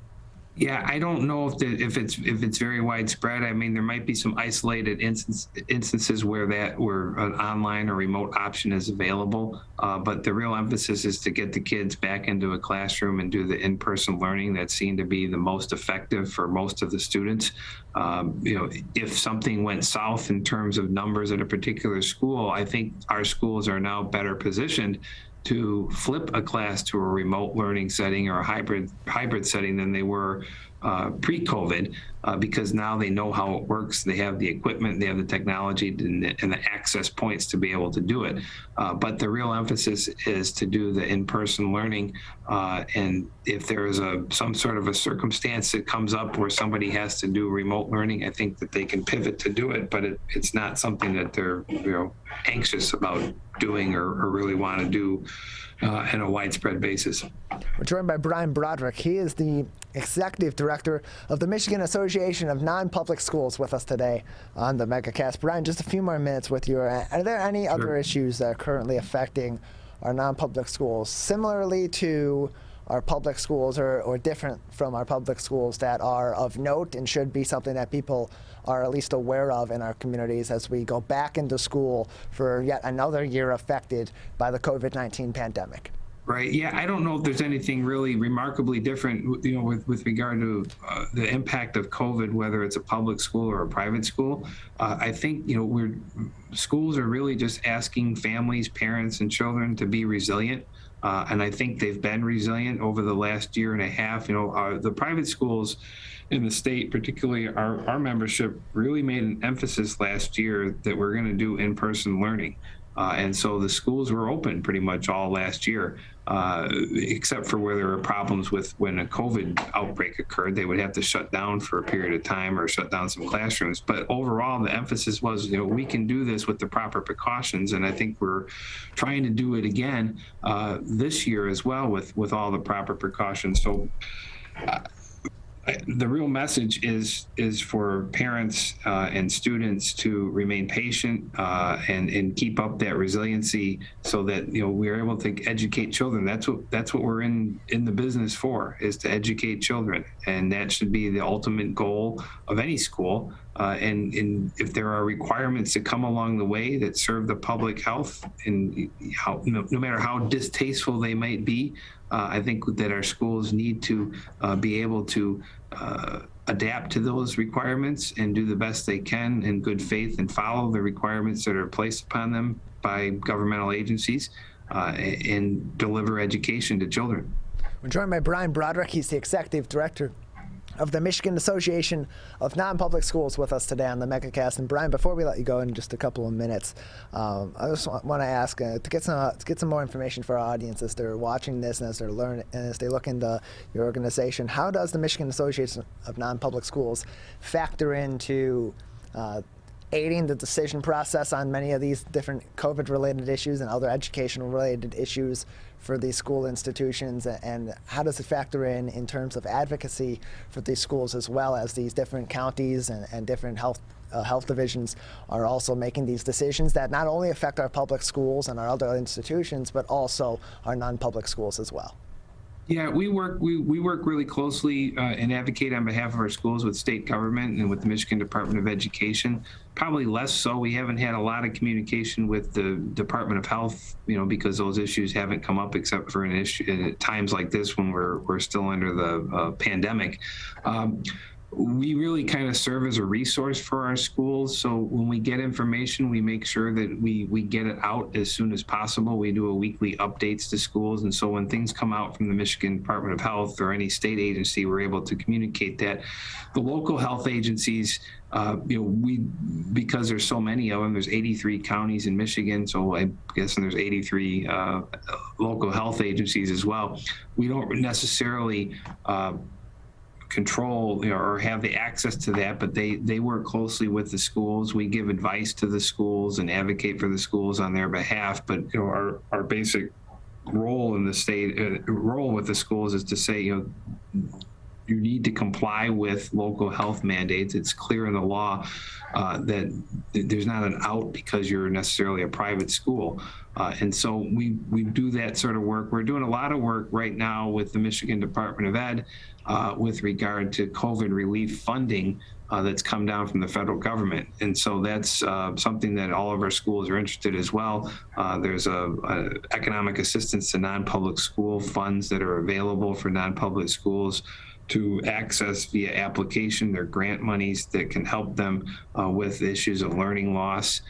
Yeah, I don't know if it's very widespread. I mean, there might be some isolated instances where an online or remote option is available, but the real emphasis is to get the kids back into a classroom and do the in-person learning. That seemed to be the most effective for most of the students. If something went south in terms of numbers at a particular school, I think our schools are now better positioned to flip a class to a remote learning setting or a hybrid setting than they were pre-COVID, because now they know how it works. They have the equipment, they have the technology and the access points to be able to do it. But the real emphasis is to do the in-person learning. And if there is some sort of a circumstance that comes up where somebody has to do remote learning, I think that they can pivot to do it, but it's not something that they're anxious about doing or really want to do on a widespread basis. We're joined by Brian Broderick. He is the Executive Director of the Michigan Association of Non-Public Schools with us today on the Megacast. Brian, just a few more minutes with you. Are there any other issues that are currently affecting our non-public schools, similarly to our public schools or different from our public schools, that are of note and should be something that people are at least aware of in our communities as we go back into school for yet another year affected by the COVID-19 pandemic? Right. Yeah, I don't know if there's anything really remarkably different, with regard to the impact of COVID, whether it's a public school or a private school. I think, schools are really just asking families, parents, and children to be resilient. And I think they've been resilient over the last year and a half. The private schools in the state, particularly our membership, really made an emphasis last year that we're going to do in-person learning. And so the schools were open pretty much all last year, except for where there were problems with when a COVID outbreak occurred. They would have to shut down for a period of time or shut down some classrooms. But overall, the emphasis was, we can do this with the proper precautions. And I think we're trying to do it again this year as well with all the proper precautions. So the real message is for parents and students to remain patient and keep up that resiliency, so that we're able to educate children. That's what we're in the business for, is to educate children, and that should be the ultimate goal of any school. And if there are requirements that come along the way that serve the public health, and no matter how distasteful they might be, I think that our schools need to be able to adapt to those requirements and do the best they can in good faith and follow the requirements that are placed upon them by governmental agencies and deliver education to children. We're joined by Brian Broderick. He's the Executive Director of the Michigan Association of Non-Public Schools with us today on the Megacast. And Brian, before we let you go in just a couple of minutes, I just want to ask to get some more information for our audience as they're watching this and as they're learning and as they look into your organization. How does the Michigan Association of Non-Public Schools factor into aiding the decision process on many of these different COVID-related issues and other educational-related issues for these school institutions, and how does it factor in terms of advocacy for these schools, as well as these different counties and different health divisions are also making these decisions that not only affect our public schools and our other institutions, but also our non-public schools as well? Yeah, we work really closely and advocate on behalf of our schools with state government and with the Michigan Department of Education. Probably less so. We haven't had a lot of communication with the Department of Health, because those issues haven't come up except for at times like this when we're still under the pandemic. We really kind of serve as a resource for our schools. So when we get information, we make sure that we get it out as soon as possible. We do a weekly updates to schools. And so when things come out from the Michigan Department of Health or any state agency, we're able to communicate that. The local health agencies, because there's so many of them, there's 83 counties in Michigan, so I guess there's 83 local health agencies as well. We don't necessarily control or have the access to that, but they work closely with the schools. We give advice to the schools and advocate for the schools on their behalf. But our basic role in the state, role with the schools is to say, you need to comply with local health mandates. It's clear in the law that there's not an out because you're necessarily a private school. And so we do that sort of work. We're doing a lot of work right now with the Michigan Department of Ed with regard to COVID relief funding that's come down from the federal government. And so that's something that all of our schools are interested as well. There's economic assistance to non-public school funds that are available for non-public schools to access via application. They're grant monies that can help them with issues of learning loss,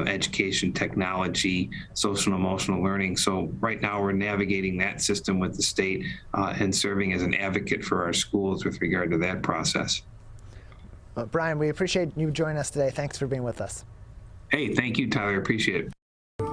education, technology, social and emotional learning. So right now we're navigating that system with the state and serving as an advocate for our schools with regard to that process. Brian, we appreciate you joining us today. Thanks for being with us. Hey, thank you, Tyler. Appreciate it.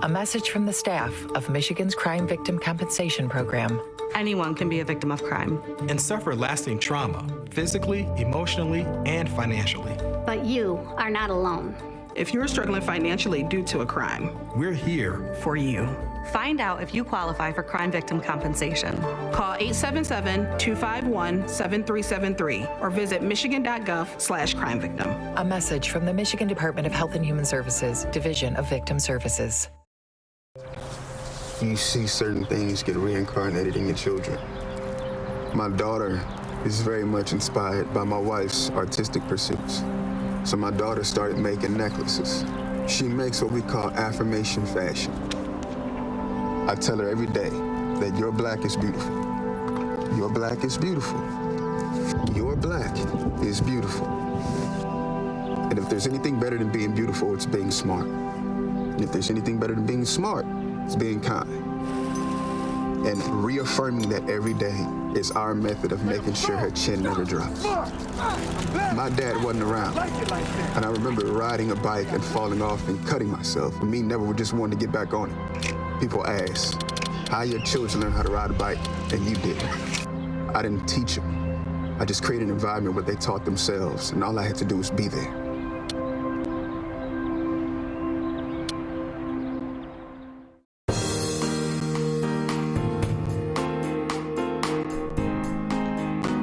A message from the staff of Michigan's Crime Victim Compensation Program. Anyone can be a victim of crime and suffer lasting trauma, physically, emotionally, and financially. But you are not alone. If you're struggling financially due to a crime, we're here for you. Find out if you qualify for crime victim compensation. Call 877-251-7373 or visit michigan.gov/crime victim. A message from the Michigan Department of Health and Human Services, Division of Victim Services. You see certain things get reincarnated in your children. My daughter is very much inspired by my wife's artistic pursuits. So my daughter started making necklaces. She makes what we call affirmation fashion. I tell her every day that your black is beautiful. Your black is beautiful. Your black is beautiful. And if there's anything better than being beautiful, it's being smart. And if there's anything better than being smart, it's being kind. And reaffirming that every day is our method of making sure her chin never drops. My dad wasn't around, and I remember riding a bike and falling off and cutting myself, and me never just wanting to get back on it. People ask, how your children learn how to ride a bike, and you didn't. I didn't teach them. I just created an environment where they taught themselves, and all I had to do was be there.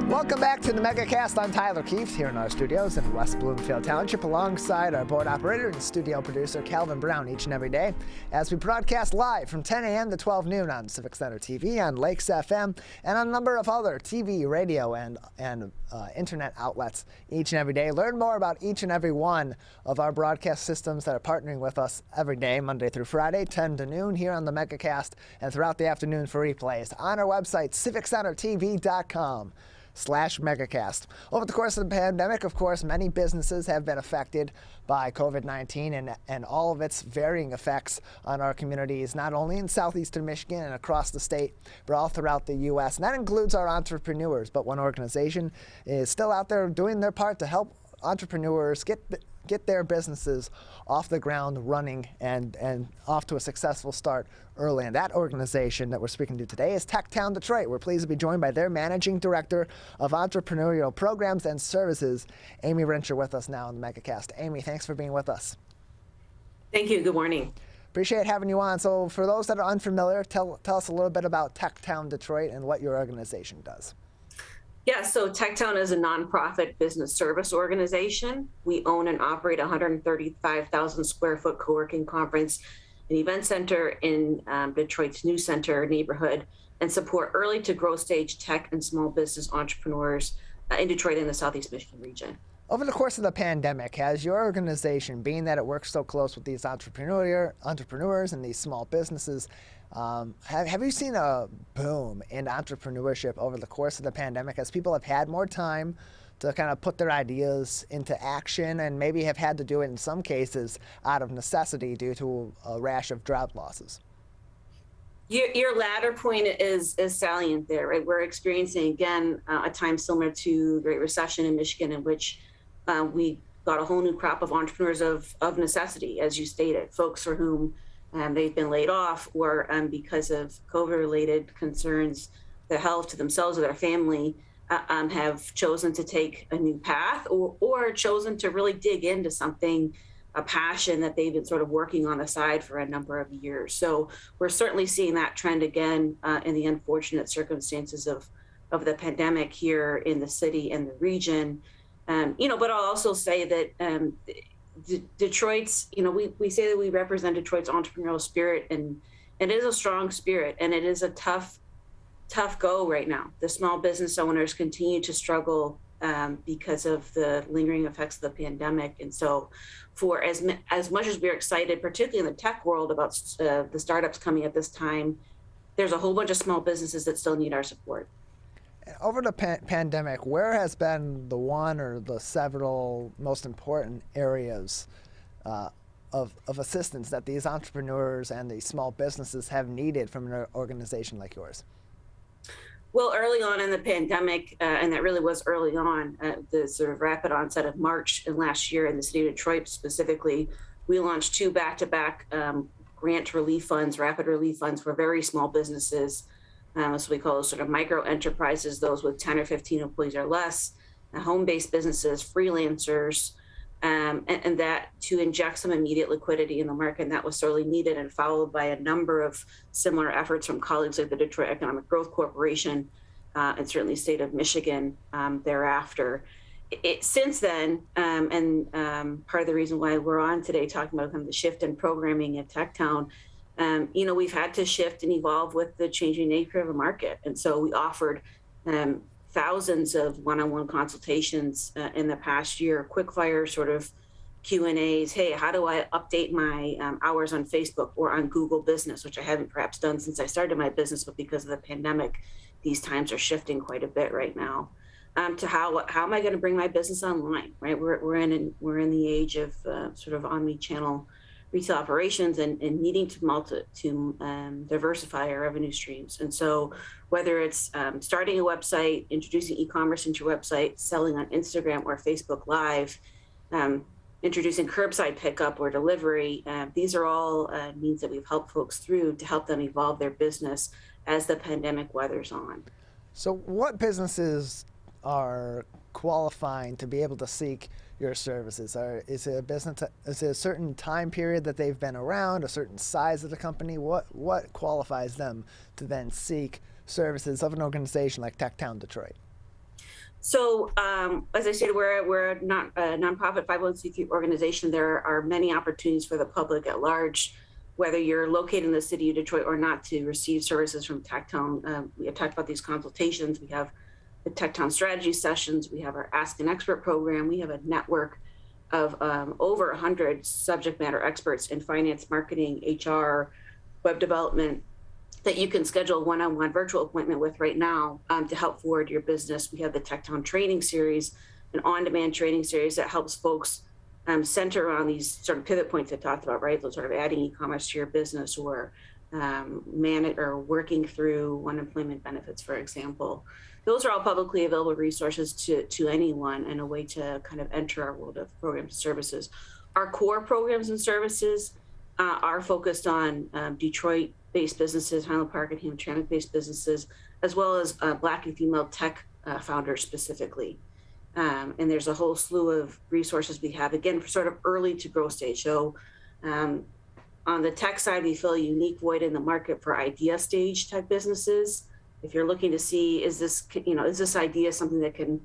Welcome back to the Megacast. I'm Tyler Keefe here in our studios in West Bloomfield Township alongside our board operator and studio producer Calvin Brown each and every day as we broadcast live from 10 a.m. to 12 noon on Civic Center TV, on Lakes FM, and on a number of other TV, radio, and internet outlets each and every day. Learn more about each and every one of our broadcast systems that are partnering with us every day, Monday through Friday, 10 to noon here on the Megacast, and throughout the afternoon for replays on our website, civiccentertv.com. TechTown.com/Megacast. Over the course of the pandemic, of course, many businesses have been affected by COVID-19 and all of its varying effects on our communities, not only in southeastern Michigan and across the state, but all throughout the U.S. And that includes our entrepreneurs. But one organization is still out there doing their part to help entrepreneurs get their businesses off the ground running and off to a successful start early. And that organization that we're speaking to today is TechTown Detroit. We're pleased to be joined by their Managing Director of Entrepreneurial Programs and Services, Amy Rencher, with us now on the Megacast. Amy, thanks for being with us. Thank you. Good morning. Appreciate having you on. So for those that are unfamiliar, tell us a little bit about TechTown Detroit and what your organization does. Yeah, so TechTown is a nonprofit business service organization. We own and operate a 135,000 square foot co-working conference and event center in Detroit's New Center neighborhood, and support early to growth stage tech and small business entrepreneurs in Detroit and the Southeast Michigan region. Over the course of the pandemic, has your organization, being that it works so close with these entrepreneurs and these small businesses, have you seen a boom in entrepreneurship over the course of the pandemic as people have had more time to kind of put their ideas into action and maybe have had to do it in some cases out of necessity due to a rash of job losses? Your latter point is salient there, right? We're experiencing, again, a time similar to the Great Recession in Michigan, in which we got a whole new crop of entrepreneurs of necessity, as you stated, folks for whom they've been laid off or because of COVID-related concerns, their health to themselves or their family, have chosen to take a new path or chosen to really dig into something, a passion that they've been sort of working on the side for a number of years. So we're certainly seeing that trend again in the unfortunate circumstances of the pandemic here in the city and the region. But I'll also say that Detroit's, we say that we represent Detroit's entrepreneurial spirit, and it is a strong spirit, and it is a tough go right now. The small business owners continue to struggle because of the lingering effects of the pandemic. And so for as much as we're excited, particularly in the tech world, about the startups coming at this time, there's a whole bunch of small businesses that still need our support. Over the pandemic, where has been the one or the several most important areas of assistance that these entrepreneurs and these small businesses have needed from an organization like yours? Well, early on in the pandemic, and that really was early on, the sort of rapid onset of March last year in the city of Detroit specifically, we launched 2 back-to-back grant relief funds, rapid relief funds for very small businesses. So we call those sort of micro enterprises, those with 10 or 15 employees or less, home-based businesses, freelancers, and that to inject some immediate liquidity in the market. And that was sorely needed, and followed by a number of similar efforts from colleagues like the Detroit Economic Growth Corporation and certainly state of Michigan thereafter. Since then, and part of the reason why we're on today talking about kind of the shift in programming at TechTown, we've had to shift and evolve with the changing nature of the market. And so we offered thousands of one-on-one consultations in the past year, quickfire sort of Q&As. Hey, how do I update my hours on Facebook or on Google Business, which I haven't perhaps done since I started my business, but because of the pandemic, these times are shifting quite a bit right now. To how am I going to bring my business online, right? We're in the age of sort of omni-channel retail operations and needing to diversify our revenue streams. And so whether it's starting a website, introducing e-commerce into your website, selling on Instagram or Facebook Live, introducing curbside pickup or delivery, these are all means that we've helped folks through to help them evolve their business as the pandemic weathers on. So what businesses are qualifying to be able to seek your services? Is it a certain time period that they've been around, a certain size of the company? What qualifies them to then seek services of an organization like TechTown Detroit? So as I said, we're a nonprofit 501c3 organization. There are many opportunities for the public at large, whether you're located in the city of Detroit or not, to receive services from TechTown. We have talked about these consultations. We have the TechTown strategy sessions. We have our Ask an Expert program. We have a network of over 100 subject matter experts in finance, marketing, HR, web development, that you can schedule a one-on-one virtual appointment with right now to help forward your business. We have the TechTown training series, an on-demand training series that helps folks center around these sort of pivot points I talked about, right? So sort of adding e-commerce to your business, or manage or working through unemployment benefits, for example. Those are all publicly available resources to anyone, and a way to kind of enter our world of programs and services. Our core programs and services are focused on Detroit-based businesses, Highland Park and Hamtramck-based businesses, as well as Black and female tech founders specifically. And there's a whole slew of resources we have, again, for sort of early to grow stage. So on the tech side, we fill a unique void in the market for idea stage type businesses. If you're looking to see, is this idea something that can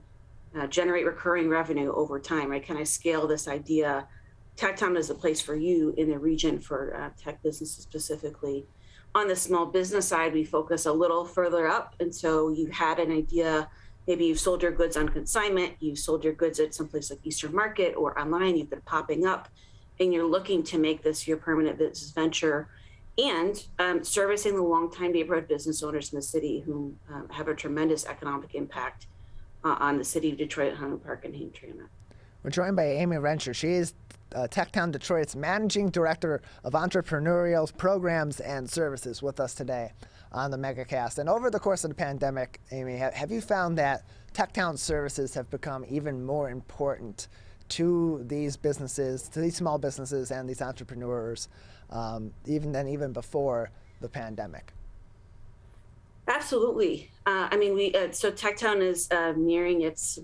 generate recurring revenue over time, right? Can I scale this idea? TechTown is a place for you in the region for tech businesses specifically. On the small business side, we focus a little further up. And so you had an idea, maybe you've sold your goods on consignment, you've sold your goods at someplace like Eastern Market or online, you've been popping up, and you're looking to make this your permanent business venture, and servicing the longtime neighborhood business owners in the city who have a tremendous economic impact on the city of Detroit, Highland Park, and Hamtramck. We're joined by Amy Rencher. She is TechTown Detroit's Managing Director of Entrepreneurial Programs and Services, with us today on the Megacast. And over the course of the pandemic, Amy, have you found that TechTown services have become even more important to these businesses, to these small businesses and these entrepreneurs, even before the pandemic? Absolutely. So TechTown is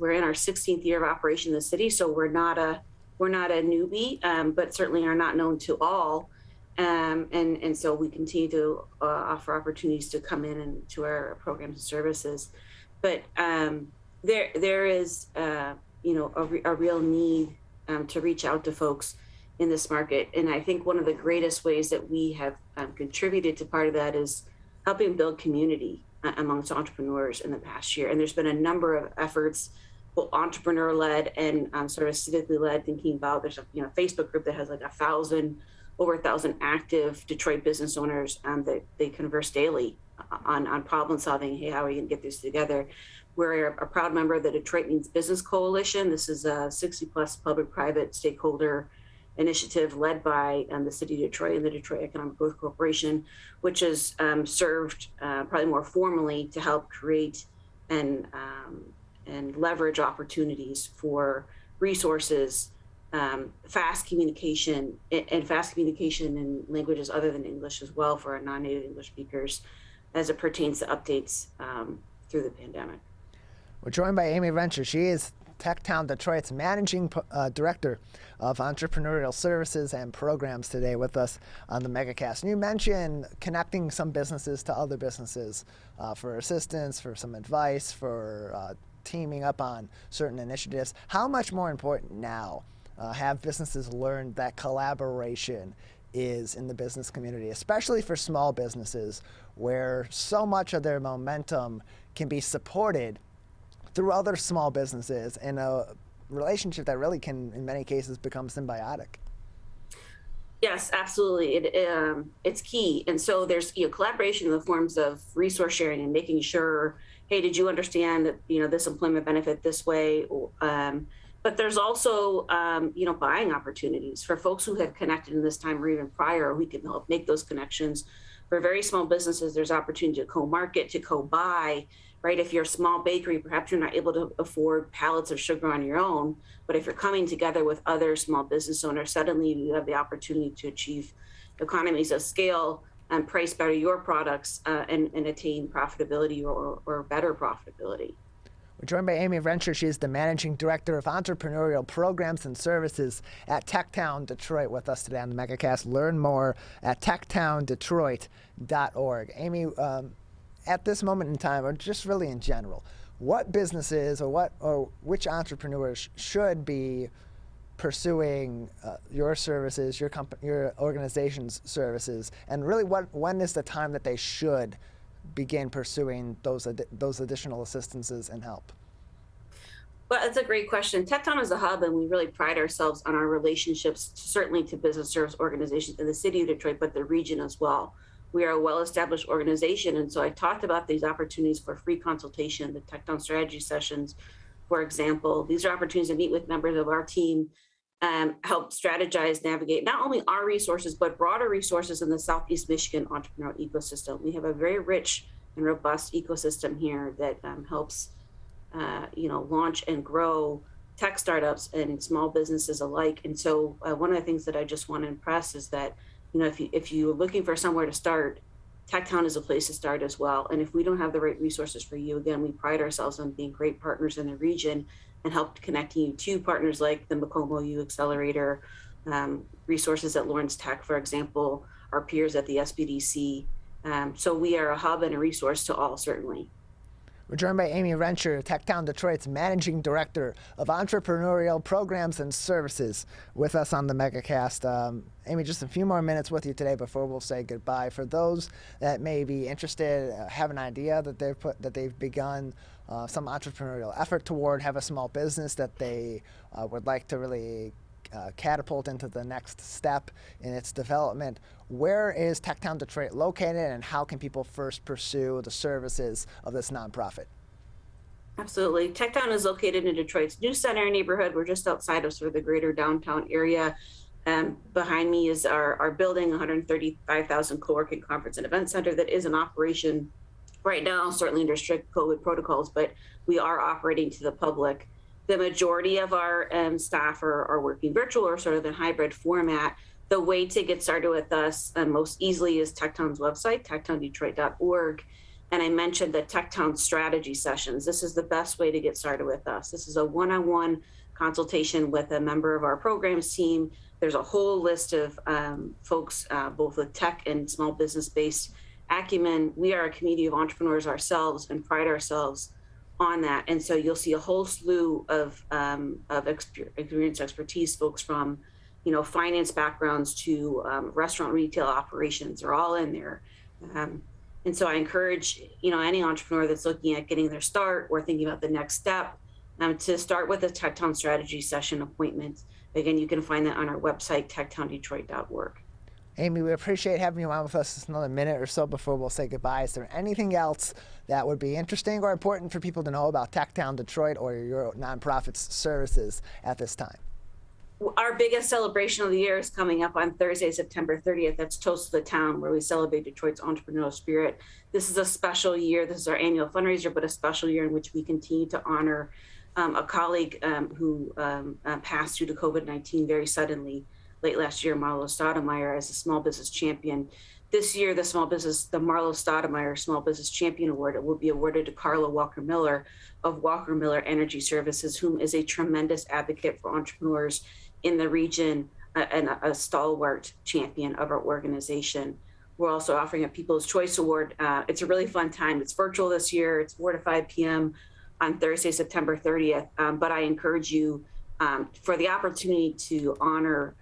we're in our 16th year of operation in the city, so we're not a newbie, but certainly are not known to all. And so we continue to offer opportunities to come in and to our programs and services. But there is a real need to reach out to folks in this market. And I think one of the greatest ways that we have contributed to part of that is helping build community amongst entrepreneurs in the past year. And there's been a number of efforts, both entrepreneur-led and sort of civically led, thinking about, there's a Facebook group that has like over 1,000 active Detroit business owners that they converse daily on problem solving. Hey, how are we gonna get this together? We're a proud member of the Detroit Means Business Coalition. This is a 60-plus public-private stakeholder initiative led by the City of Detroit and the Detroit Economic Growth Corporation, which has served probably more formally to help create and leverage opportunities for resources, fast communication in languages other than English as well for our non-native English speakers, as it pertains to updates through the pandemic. We're joined by Amy Rencher. She is TechTown Detroit's Managing Director of Entrepreneurial Services and Programs, today with us on the Megacast. And you mentioned connecting some businesses to other businesses for assistance, for some advice, for teaming up on certain initiatives. How much more important now have businesses learned that collaboration is in the business community, especially for small businesses, where so much of their momentum can be supported through other small businesses in a relationship that really can, in many cases, become symbiotic? Yes, absolutely. It's key. And so there's collaboration in the forms of resource sharing and making sure, hey, did you understand this employment benefit this way? But there's also buying opportunities for folks who have connected in this time or even prior. We can help make those connections. For very small businesses, there's opportunity to co-market, to co-buy. Right? If you're a small bakery, perhaps you're not able to afford pallets of sugar on your own, but if you're coming together with other small business owners, suddenly you have the opportunity to achieve economies of scale and price better your products and attain profitability or better profitability. We're joined by Amy Rencher. She's the Managing Director of Entrepreneurial Programs and Services at TechTown Detroit, with us today on the Megacast. Learn more at techtowndetroit.org. Amy, at this moment in time, or just really in general, what businesses or which entrepreneurs should be pursuing your services, your organization's services, and really when is the time that they should begin pursuing those additional assistances and help? Well, that's a great question. TechTown is a hub, and we really pride ourselves on our relationships, certainly to business service organizations in the city of Detroit, but the region as well. We are a well-established organization. And so I talked about these opportunities for free consultation, the TechTown strategy sessions, for example. These are opportunities to meet with members of our team, help strategize, navigate not only our resources, but broader resources in the Southeast Michigan entrepreneurial ecosystem. We have a very rich and robust ecosystem here that helps launch and grow tech startups and small businesses alike. And so one of the things that I just want to impress is that, if you're looking for somewhere to start, TechTown is a place to start as well. And if we don't have the right resources for you, again, we pride ourselves on being great partners in the region and help connecting you to partners like the Macomo U Accelerator, resources at Lawrence Tech, for example, our peers at the SBDC. So we are a hub and a resource to all, certainly. We're joined by Amy Rencher, TechTown Detroit's Managing Director of Entrepreneurial Programs and Services, with us on the Megacast. Amy, just a few more minutes with you today before we'll say goodbye. For those that may be interested, have an idea that they've begun some entrepreneurial effort toward, have a small business that they would like to really catapult into the next step in its development, where is TechTown Detroit located, and how can people first pursue the services of this nonprofit? Absolutely. TechTown is located in Detroit's New Center neighborhood. We're just outside of sort of the greater downtown area. Behind me is our building, 135,000 co-working conference and event center that is in operation right now, certainly under strict COVID protocols, but we are operating to the public. The majority of our staff are working virtual or sort of in hybrid format. The way to get started with us most easily is TechTown's website, techtowndetroit.org. And I mentioned the TechTown strategy sessions. This is the best way to get started with us. This is a one-on-one consultation with a member of our programs team. There's a whole list of folks, both with tech and small business-based acumen. We are a community of entrepreneurs ourselves and pride ourselves on that. And so you'll see a whole slew of experience, expertise, folks from, finance backgrounds to restaurant retail operations are all in there. And so I encourage, any entrepreneur that's looking at getting their start or thinking about the next step to start with a TechTown strategy session appointment. Again, you can find that on our website, techtowndetroit.org. Amy, we appreciate having you on with us just another minute or so before we'll say goodbye. Is there anything else that would be interesting or important for people to know about TechTown Detroit or your nonprofit's services at this time? Our biggest celebration of the year is coming up on Thursday, September 30th. That's Toast to the Town, where we celebrate Detroit's entrepreneurial spirit. This is a special year. This is our annual fundraiser, but a special year in which we continue to honor a colleague who passed due to COVID-19 very suddenly late last year, Marlo Stoudemire, as a small business champion. This year, the Marlo Stoudemire Small Business Champion Award will be awarded to Carla Walker-Miller of Walker-Miller Energy Services, whom is a tremendous advocate for entrepreneurs in the region and a stalwart champion of our organization. We're also offering a People's Choice Award. It's a really fun time. It's virtual this year. It's 4 to 5 p.m. on Thursday, September 30th. But I encourage you for the opportunity to honor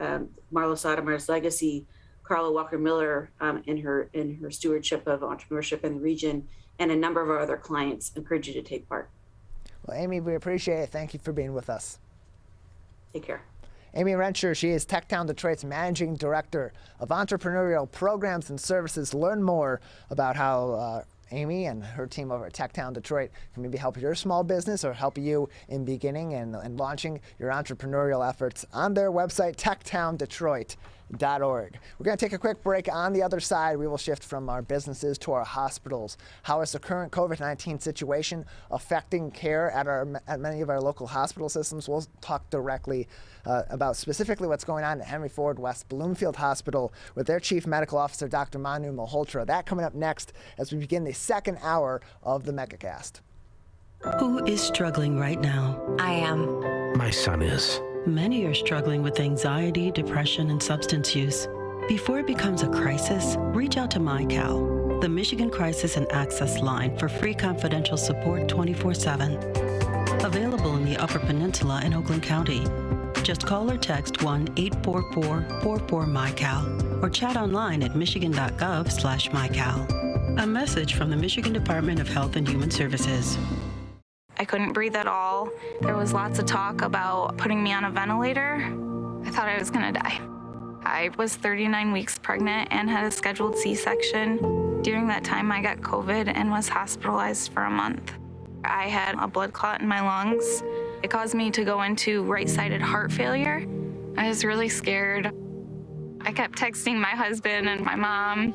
Marlo Stoudemire's legacy, Carla Walker-Miller in her stewardship of entrepreneurship in the region, and a number of our other clients. I encourage you to take part. Well, Amy, we appreciate it. Thank you for being with us. Take care. Amy Rencher, she is TechTown Detroit's Managing Director of Entrepreneurial Programs and Services. Learn more about how Amy and her team over at TechTown Detroit can maybe help your small business or help you in beginning and launching your entrepreneurial efforts on their website, techtowndetroit.org. We're going to take a quick break. On the other side, we will shift from our businesses to our hospitals. How is the current COVID-19 situation affecting care at many of our local hospital systems? We'll talk directly about specifically what's going on at Henry Ford West Bloomfield Hospital with their Chief Medical Officer, Dr. Manu Malhotra. That coming up next as we begin the second hour of the Megacast. Who is struggling right now? I am. My son is. Many are struggling with anxiety, depression, and substance use. Before it becomes a crisis, reach out to MyCal, the Michigan Crisis and Access Line, for free confidential support 24/7. Available in the Upper Peninsula and Oakland County. Just call or text 1-844-44-MyCal or chat online at michigan.gov/MyCal. A message from the Michigan Department of Health and Human Services. I couldn't breathe at all. There was lots of talk about putting me on a ventilator. I thought I was gonna die. I was 39 weeks pregnant and had a scheduled C-section. During that time, I got COVID and was hospitalized for a month. I had a blood clot in my lungs. It caused me to go into right-sided heart failure. I was really scared. I kept texting my husband and my mom,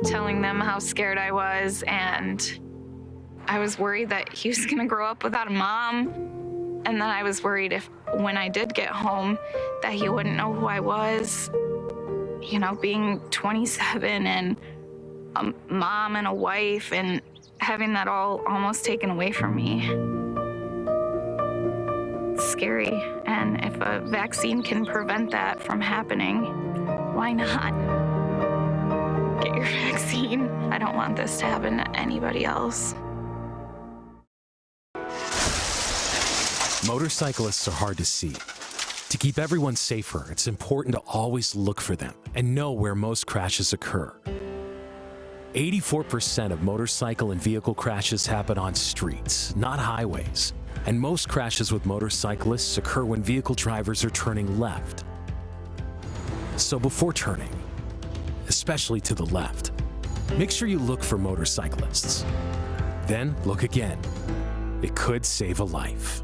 telling them how scared I was, and I was worried that he was gonna grow up without a mom. And then I was worried if, when I did get home, that he wouldn't know who I was. You know, being 27 and a mom and a wife and having that all almost taken away from me. It's scary. And if a vaccine can prevent that from happening, why not? Get your vaccine. I don't want this to happen to anybody else. Motorcyclists are hard to see. To keep everyone safer, it's important to always look for them and know where most crashes occur. 84% of motorcycle and vehicle crashes happen on streets, not highways. And most crashes with motorcyclists occur when vehicle drivers are turning left. So before turning, especially to the left, make sure you look for motorcyclists. Then look again. It could save a life.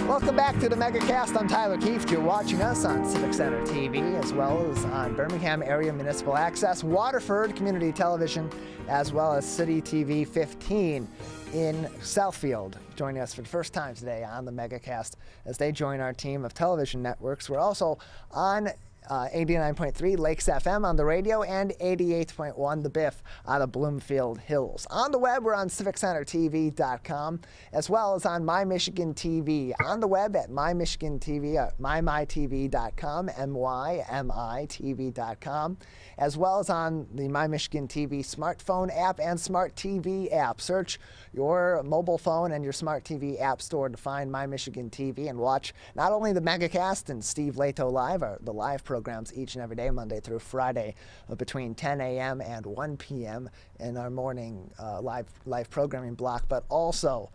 Welcome back to the Megacast. I'm Tyler Keefe. You're watching us on Civic Center TV, as well as on Birmingham Area Municipal Access, Waterford Community Television, as well as City TV 15 in Southfield. Joining us for the first time today on the Megacast as they join our team of television networks. We're also on 89.3 Lakes FM on the radio and 88.1 The Biff out of Bloomfield Hills. On the web, we're on CivicCenterTV.com, as well as on MyMichigan TV. On the web at MyMichigan TV at MyMyTV.com, MYMITV.com, as well as on the MyMichigan TV smartphone app and smart TV app. Search your mobile phone and your smart TV app store to find MyMichigan TV and watch not only the Megacast and Steve Leto Live, the live programs each and every day, Monday through Friday, between 10 a.m. and 1 p.m. in our morning live programming block, but also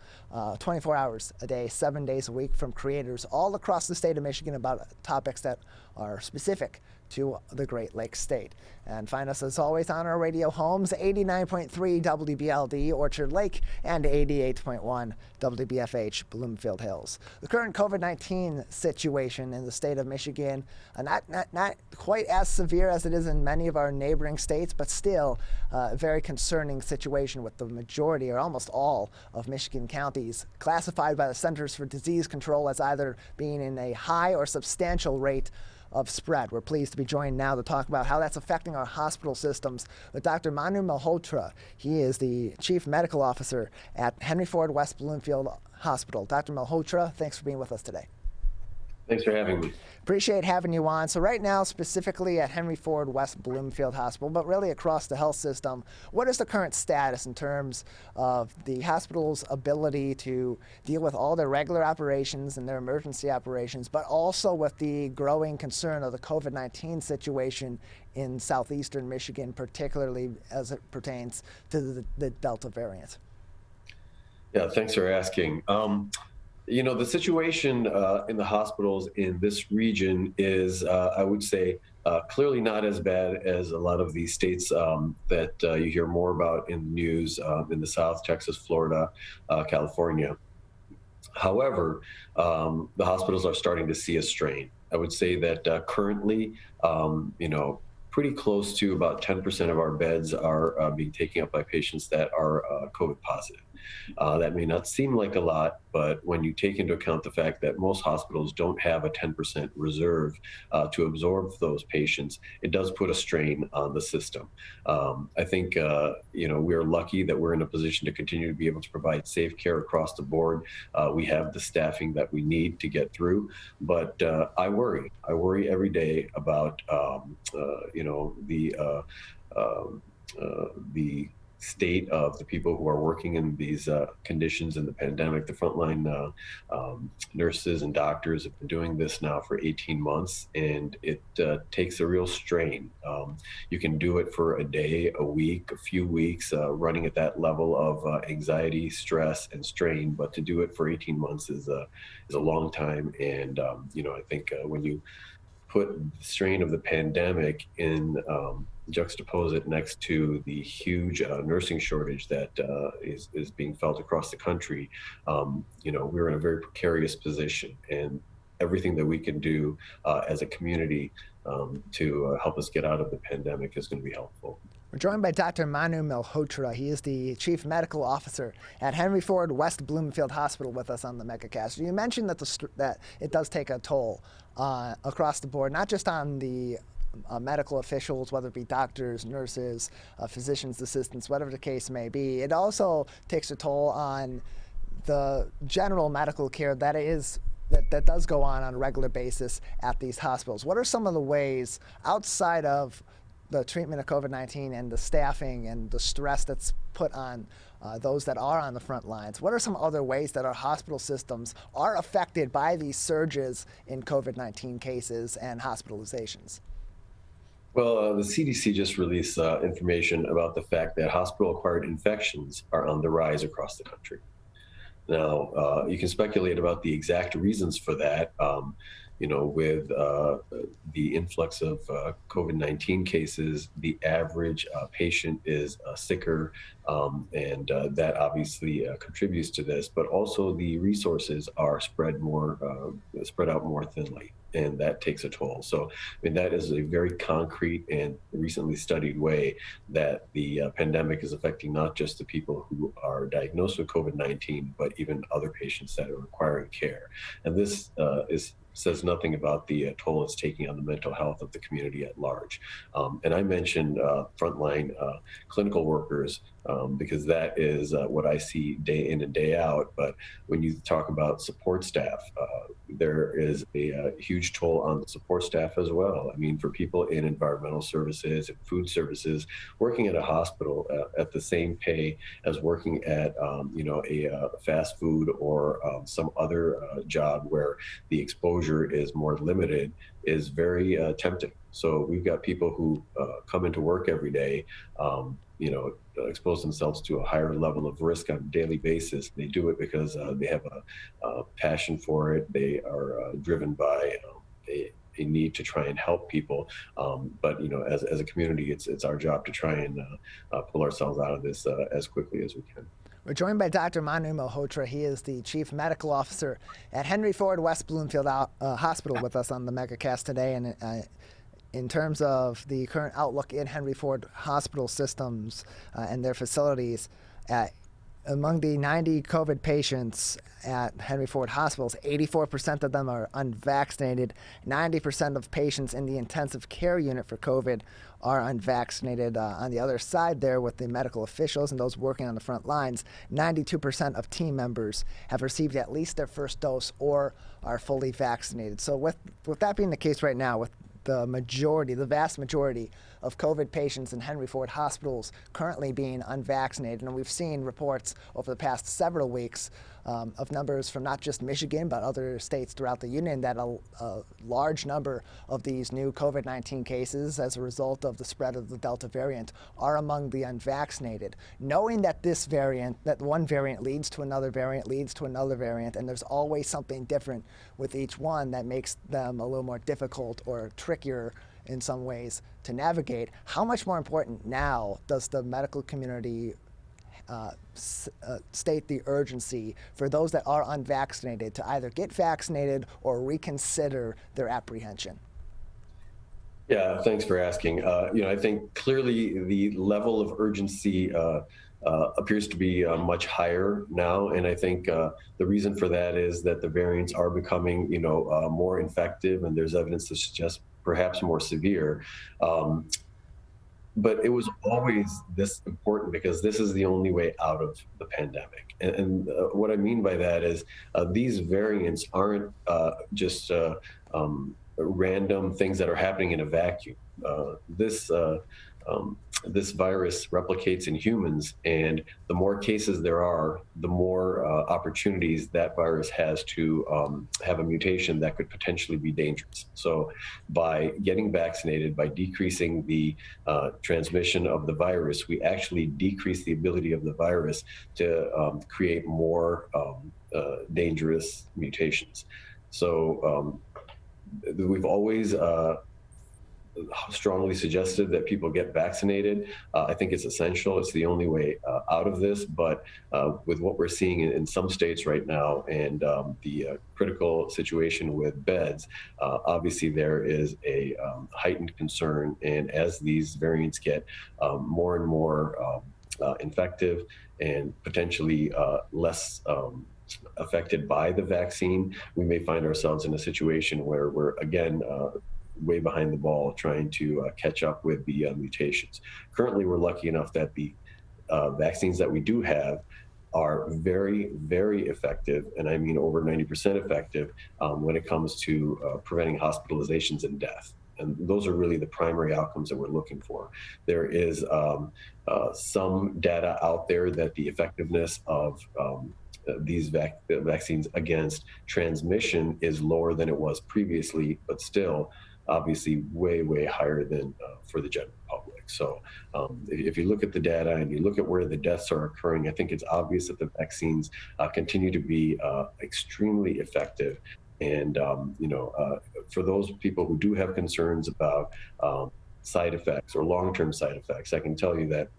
24 hours a day, 7 days a week from creators all across the state of Michigan about topics that are specific to the Great Lakes state. And find us as always on our radio homes, 89.3 WBLD Orchard Lake and 88.1 WBFH Bloomfield Hills. The current COVID-19 situation in the state of Michigan, not quite as severe as it is in many of our neighboring states, but still a very concerning situation with the majority or almost all of Michigan counties classified by the Centers for Disease Control as either being in a high or substantial rate of spread. We're pleased to be joined now to talk about how that's affecting our hospital systems with Dr. Manu Malhotra. He is the Chief Medical Officer at Henry Ford West Bloomfield Hospital. Dr. Malhotra, thanks for being with us today. Thanks for having me. Appreciate having you on. So right now, specifically at Henry Ford West Bloomfield Hospital, but really across the health system, what is the current status in terms of the hospital's ability to deal with all their regular operations and their emergency operations, but also with the growing concern of the COVID-19 situation in southeastern Michigan, particularly as it pertains to the Delta variant? Yeah, thanks for asking. You know, the situation in the hospitals in this region is, I would say, clearly not as bad as a lot of these states that you hear more about in the news in the South, Texas, Florida, California. However, the hospitals are starting to see a strain. I would say that currently, you know, pretty close to about 10% of our beds are being taken up by patients that are COVID positive. That may not seem like a lot, but when you take into account the fact that most hospitals don't have a 10% reserve to absorb those patients, it does put a strain on the system. I think, you know, we're lucky that we're in a position to continue to be able to provide safe care across the board. We have the staffing that we need to get through, but I worry every day about, you know, the state of the people who are working in these conditions in the pandemic. The frontline nurses and doctors have been doing this now for 18 months, and it takes a real strain. You can do it for a day, a week, a few weeks, running at that level of anxiety, stress, and strain, but to do it for 18 months is a long time. And, I think when you put the strain of the pandemic in, juxtapose it next to the huge nursing shortage that is being felt across the country, we're in a very precarious position, and everything that we can do as a community to help us get out of the pandemic is going to be helpful. We're joined by Dr. Manu Malhotra. He is the Chief Medical Officer at Henry Ford West Bloomfield Hospital with us on the Megacast. You mentioned that it does take a toll across the board, not just on the medical officials, whether it be doctors, nurses, physicians' assistants, whatever the case may be. It also takes a toll on the general medical care that does go on a regular basis at these hospitals. What are some of the ways, outside of the treatment of COVID-19 and the staffing and the stress that's put on those that are on the front lines, what are some other ways that our hospital systems are affected by these surges in COVID-19 cases and hospitalizations? Well, the CDC just released information about the fact that hospital-acquired infections are on the rise across the country. Now, you can speculate about the exact reasons for that. With the influx of COVID-19 cases, the average patient is sicker, and that obviously contributes to this. But also, the resources are spread out more thinly, and that takes a toll. So, that is a very concrete and recently studied way that the pandemic is affecting not just the people who are diagnosed with COVID-19, but even other patients that are requiring care. And this says nothing about the toll it's taking on the mental health of the community at large. And I mentioned frontline clinical workers because that is what I see day in and day out. But when you talk about support staff, there is a huge toll on the support staff as well. For people in environmental services and food services, working at a hospital at the same pay as working at a fast food or some other job where the exposure is more limited is very tempting. So we've got people who come into work every day, expose themselves to a higher level of risk on a daily basis. They do it because they have a passion for it. They are driven by a need to try and help people. But as a community, it's our job to try and pull ourselves out of this as quickly as we can. We're joined by Dr. Manu Malhotra. He is the Chief Medical Officer at Henry Ford West Bloomfield Hospital with us on the Megacast today. And in terms of the current outlook in Henry Ford hospital systems and their facilities, among the 90 COVID patients at Henry Ford hospitals, 84% of them are unvaccinated. 90% of patients in the intensive care unit for COVID are unvaccinated. On the other side there, with the medical officials and those working on the front lines, 92% of team members have received at least their first dose or are fully vaccinated. So with that being the case right now, with the vast majority of COVID patients in Henry Ford hospitals currently being unvaccinated. And we've seen reports over the past several weeks of numbers from not just Michigan, but other states throughout the union that a large number of these new COVID-19 cases as a result of the spread of the Delta variant are among the unvaccinated. Knowing that that one variant leads to another variant, and there's always something different with each one that makes them a little more difficult or trickier in some ways to navigate, how much more important now does the medical community state the urgency for those that are unvaccinated to either get vaccinated or reconsider their apprehension? Yeah, thanks for asking. I think clearly the level of urgency appears to be much higher now, and I think the reason for that is that the variants are becoming, more infective, and there's evidence to suggest perhaps more severe. But it was always this important because this is the only way out of the pandemic. And what I mean by that is these variants aren't just random things that are happening in a vacuum. This this virus replicates in humans, and the more cases there are, the more opportunities that virus has to have a mutation that could potentially be dangerous. So by getting vaccinated, by decreasing the transmission of the virus, we actually decrease the ability of the virus to create more dangerous mutations. So we've always strongly suggested that people get vaccinated. I think it's essential. It's the only way out of this. But with what we're seeing in some states right now and the critical situation with beds, obviously there is a heightened concern. And as these variants get more and more infective and potentially less affected by the vaccine, we may find ourselves in a situation where we're again way behind the ball trying to catch up with the mutations. Currently, we're lucky enough that the vaccines that we do have are very, very effective, and I mean over 90% effective when it comes to preventing hospitalizations and death. And those are really the primary outcomes that we're looking for. There is some data out there that the effectiveness of these vaccines against transmission is lower than it was previously, but still obviously way, way higher than for the general public. So if you look at the data and you look at where the deaths are occurring, I think it's obvious that the vaccines continue to be extremely effective. And, for those people who do have concerns about side effects or long-term side effects, I can tell you that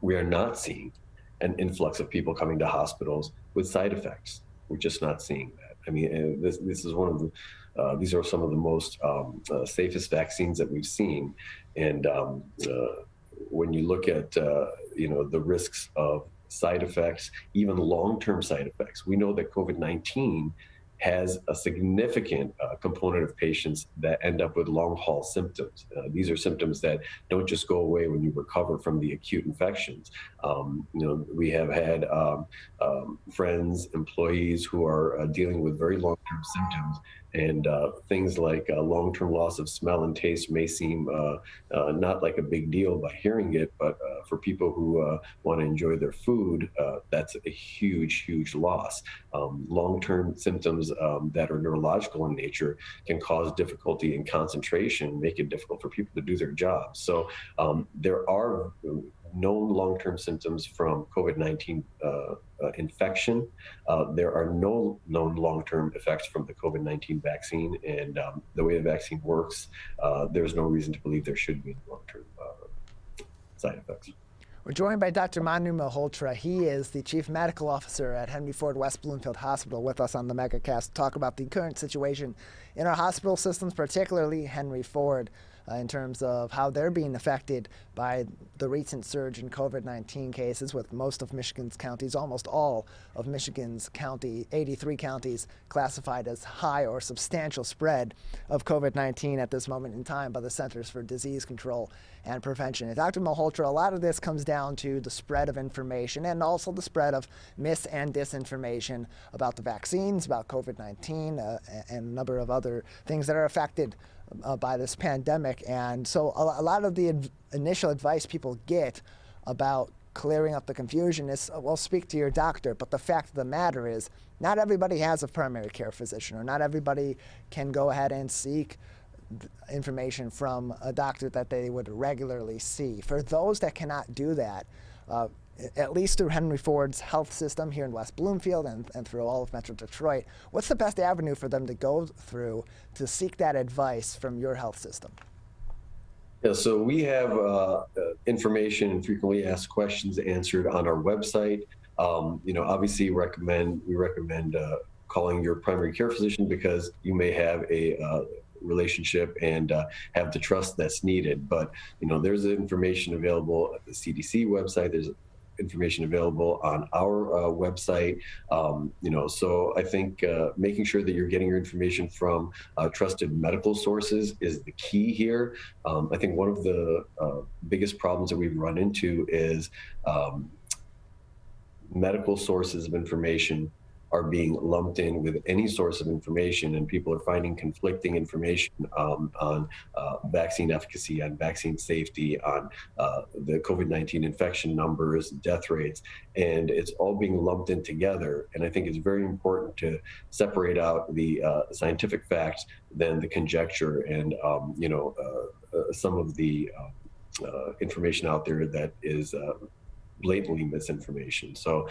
we are not seeing an influx of people coming to hospitals with side effects. We're just not seeing that. I mean, this is one of the these are some of the most safest vaccines that we've seen. And when you look at, the risks of side effects, even long-term side effects, we know that COVID-19 has a significant component of patients that end up with long-haul symptoms. These are symptoms that don't just go away when you recover from the acute infections. We have had friends, employees who are dealing with very long-term symptoms, and things like long-term loss of smell and taste may seem not like a big deal by hearing it, but for people who want to enjoy their food, that's a huge, huge loss. Long-term symptoms that are neurological in nature can cause difficulty in concentration, make it difficult for people to do their jobs. So there are known long-term symptoms from COVID-19 infection. There are no known long-term effects from the COVID-19 vaccine, and the way the vaccine works, there's no reason to believe there should be long-term side effects. We're joined by Dr. Manu Malhotra. He is the Chief Medical Officer at Henry Ford West Bloomfield Hospital, with us on the Megacast to talk about the current situation in our hospital systems, particularly Henry Ford, in terms of how they're being affected by the recent surge in COVID-19 cases, with most of Michigan's counties, almost all of Michigan's 83 counties, classified as high or substantial spread of COVID-19 at this moment in time by the Centers for Disease Control and Prevention. And Dr. Malhotra, a lot of this comes down to the spread of information and also the spread of mis- and disinformation about the vaccines, about COVID-19, and a number of other things that are affected by this pandemic. And so a lot of the initial advice people get about clearing up the confusion is, well, speak to your doctor. But the fact of the matter is, not everybody has a primary care physician, or not everybody can go ahead and seek information from a doctor that they would regularly see. For those that cannot do that, at least through Henry Ford's health system here in West Bloomfield and through all of Metro Detroit, what's the best avenue for them to go through to seek that advice from your health system? Yeah, so we have information and frequently asked questions answered on our website. Obviously we recommend calling your primary care physician, because you may have a relationship and have the trust that's needed. But there's information available at the CDC website. There's information available on our website. So I think making sure that you're getting your information from trusted medical sources is the key here. I think one of the biggest problems that we've run into is medical sources of information are being lumped in with any source of information, and people are finding conflicting information on vaccine efficacy, on vaccine safety, on the COVID-19 infection numbers, death rates, and it's all being lumped in together. And I think it's very important to separate out the scientific facts than the conjecture and some of the information out there that is blatantly misinformation. So,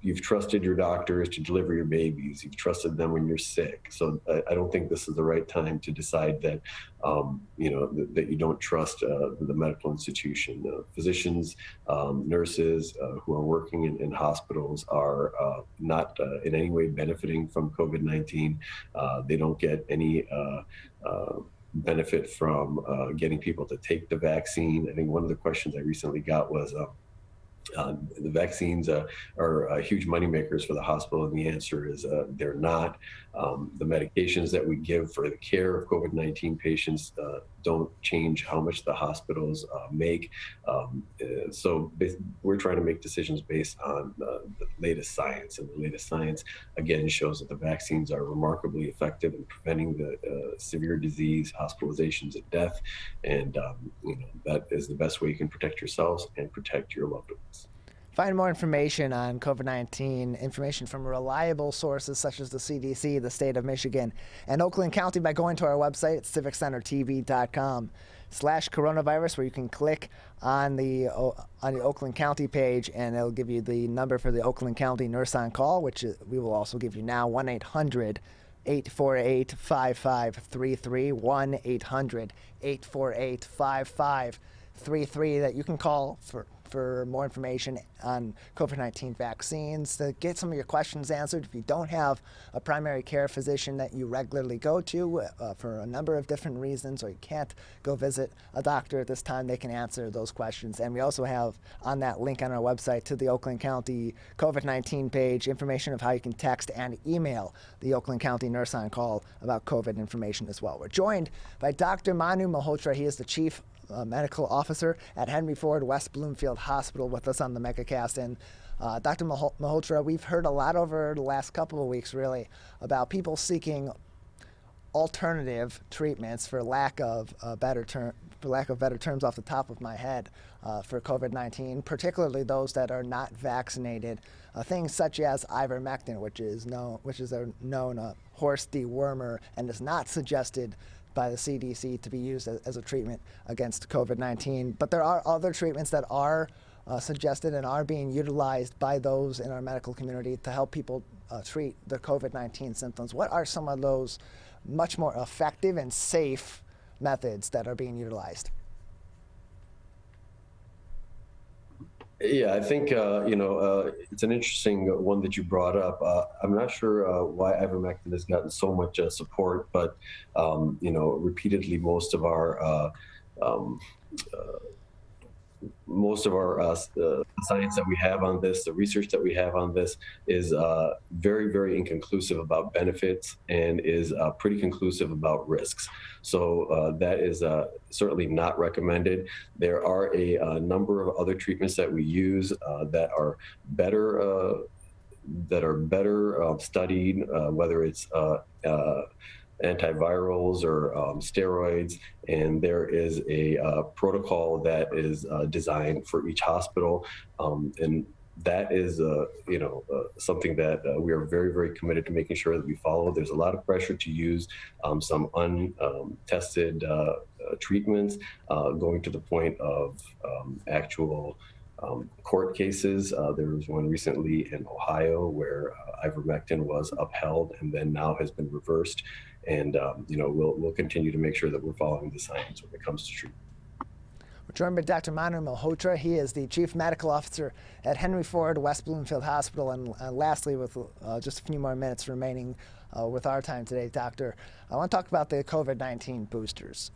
you've trusted your doctors to deliver your babies. You've trusted them when you're sick. So I don't think this is the right time to decide that, that you don't trust the medical institution. Physicians, nurses who are working in hospitals are not in any way benefiting from COVID-19. They don't get any benefit from getting people to take the vaccine. I think one of the questions I recently got was, the vaccines are huge moneymakers for the hospital, and the answer is they're not. The medications that we give for the care of COVID-19 patients don't change how much the hospitals make. So we're trying to make decisions based on the latest science, and the latest science again shows that the vaccines are remarkably effective in preventing the severe disease, hospitalizations, and death. And that is the best way you can protect yourselves and protect your loved ones. Find more information on COVID-19, information from reliable sources such as the CDC, the state of Michigan, and Oakland County by going to our website at civiccentertv.com/coronavirus, where you can click on the Oakland County page, and it'll give you the number for the Oakland County Nurse on Call, which we will also give you now, 1-800-848-5533, 1-800-848-5533, that you can call for more information on COVID-19 vaccines, to get some of your questions answered. If you don't have a primary care physician that you regularly go to for a number of different reasons, or you can't go visit a doctor at this time, they can answer those questions. And we also have on that link on our website to the Oakland County COVID-19 page information of how you can text and email the Oakland County Nurse on Call about COVID information as well. We're joined by Dr. Manu Malhotra. He is the Chief Medical Officer at Henry Ford West Bloomfield Hospital, with us on the Megacast. And Dr. Malhotra, we've heard a lot over the last couple of weeks, really, about people seeking alternative treatments, for lack of better terms off the top of my head, for COVID-19, particularly those that are not vaccinated. Things such as ivermectin, which is a known horse dewormer and is not suggested by the CDC to be used as a treatment against COVID-19. But there are other treatments that are suggested and are being utilized by those in our medical community to help people treat the COVID-19 symptoms. What are some of those much more effective and safe methods that are being utilized? Yeah, I think, it's an interesting one that you brought up. I'm not sure why ivermectin has gotten so much support, but, repeatedly most of our science that we have on this, the research that we have on this, is very, very inconclusive about benefits and is pretty conclusive about risks. So that is certainly not recommended. There are a number of other treatments that we use that are better studied, whether it's antivirals or steroids, and there is a protocol that is designed for each hospital, and that is something that we are very, very committed to making sure that we follow. There's a lot of pressure to use some untested treatments, going to the point of actual court cases. There was one recently in Ohio where ivermectin was upheld and then now has been reversed. And we'll continue to make sure that we're following the science when it comes to treatment. We're joined by Dr. Manu Malhotra. He is the Chief Medical Officer at Henry Ford West Bloomfield Hospital. And lastly, with just a few more minutes remaining with our time today, Doctor, I want to talk about the COVID-19 boosters.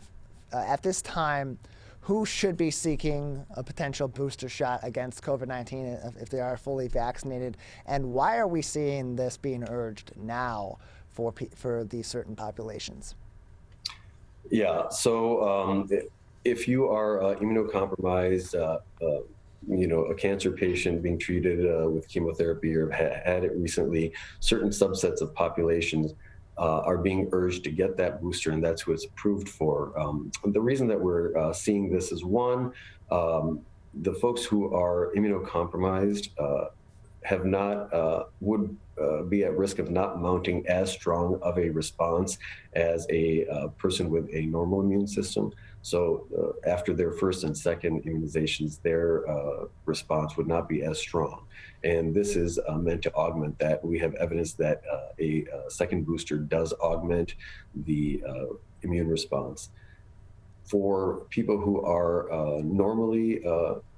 At this time, who should be seeking a potential booster shot against COVID-19 if they are fully vaccinated? And why are we seeing this being urged now for these certain populations? Yeah, so if you are immunocompromised, a cancer patient being treated with chemotherapy or had it recently, certain subsets of populations are being urged to get that booster, and that's what it's approved for. The reason that we're seeing this is, one, the folks who are immunocompromised have not, would be at risk of not mounting as strong of a response as a person with a normal immune system. So after their first and second immunizations, their response would not be as strong. And this is meant to augment that. We have evidence that a second booster does augment the immune response. For people who are normally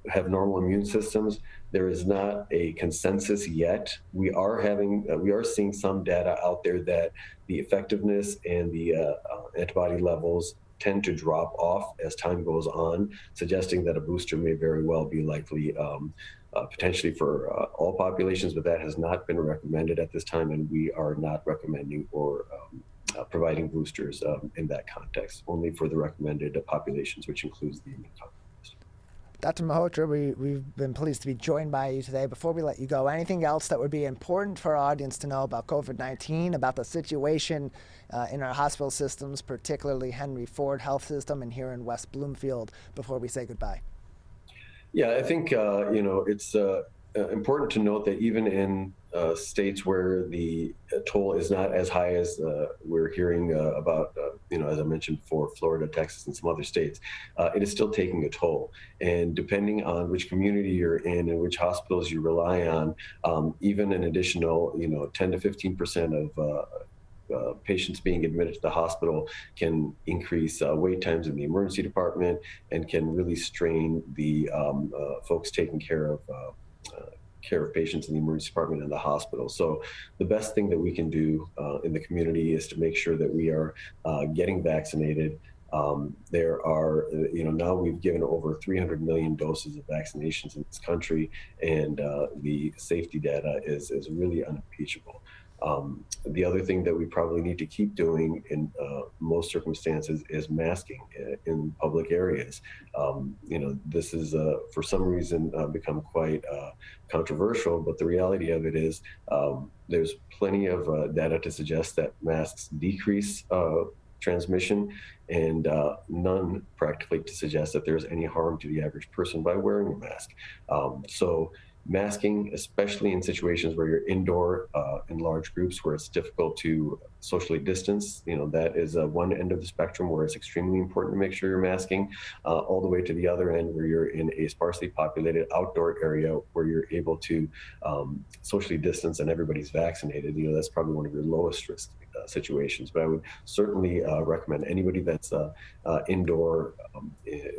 have normal immune systems, there is not a consensus yet. We are seeing some data out there that the effectiveness and the antibody levels tend to drop off as time goes on, suggesting that a booster may very well be likely potentially for all populations, but that has not been recommended at this time, and we are not recommending or providing boosters in that context, only for the recommended populations, which includes the immunocompromised. Dr. Malhotra, we've been pleased to be joined by you today. Before we let you go, anything else that would be important for our audience to know about COVID-19, about the situation in our hospital systems, particularly Henry Ford Health System and here in West Bloomfield, before we say goodbye? Yeah, I think it's important to note that even in states where the toll is not as high as we're hearing about, as I mentioned before, Florida, Texas, and some other states, it is still taking a toll. And depending on which community you're in and which hospitals you rely on, even an additional, 10 to 15% of patients being admitted to the hospital can increase wait times in the emergency department and can really strain the folks taking care of patients in the emergency department and the hospital. So the best thing that we can do in the community is to make sure that we are getting vaccinated. There are, now we've given over 300 million doses of vaccinations in this country, and the safety data is really unimpeachable. The other thing that we probably need to keep doing in most circumstances is masking in public areas. This is for some reason become quite controversial, but the reality of it is there's plenty of data to suggest that masks decrease transmission, and none practically to suggest that there's any harm to the average person by wearing a mask. So masking, especially in situations where you're indoor in large groups where it's difficult to socially distance, that is one end of the spectrum where it's extremely important to make sure you're masking, all the way to the other end where you're in a sparsely populated outdoor area where you're able to socially distance and everybody's vaccinated. That's probably one of your lowest risk situations. But I would certainly recommend anybody that's indoor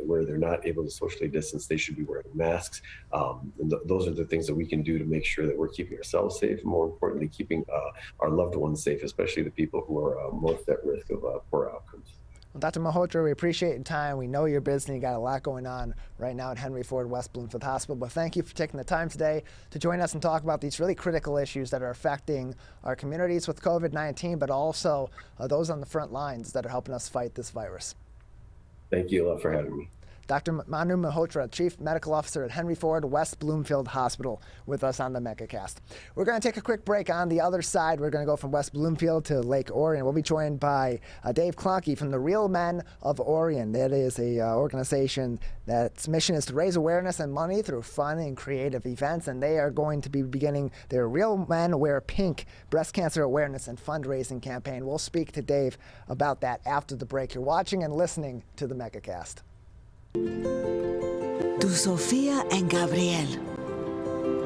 where they're not able to socially distance, they should be wearing masks. And those are the things that we can do to make sure that we're keeping ourselves safe, and more importantly, keeping our loved ones safe, especially the people who are most at risk of poor outcomes. Well, Dr. Malhotra, we appreciate your time. We know you're busy. You got a lot going on right now at Henry Ford West Bloomfield Hospital. But thank you for taking the time today to join us and talk about these really critical issues that are affecting our communities with COVID-19, but also those on the front lines that are helping us fight this virus. Thank you a lot for having me. Dr. Manu Malhotra, Chief Medical Officer at Henry Ford West Bloomfield Hospital, with us on the Megacast. We're going to take a quick break. On the other side, we're going to go from West Bloomfield to Lake Orion. We'll be joined by Dave Klonke from the Real Men of Orion. That is an organization that's mission is to raise awareness and money through fun and creative events, and they are going to be beginning their Real Men Wear Pink breast cancer awareness and fundraising campaign. We'll speak to Dave about that after the break. You're watching and listening to the Megacast. To Sophia and Gabriel,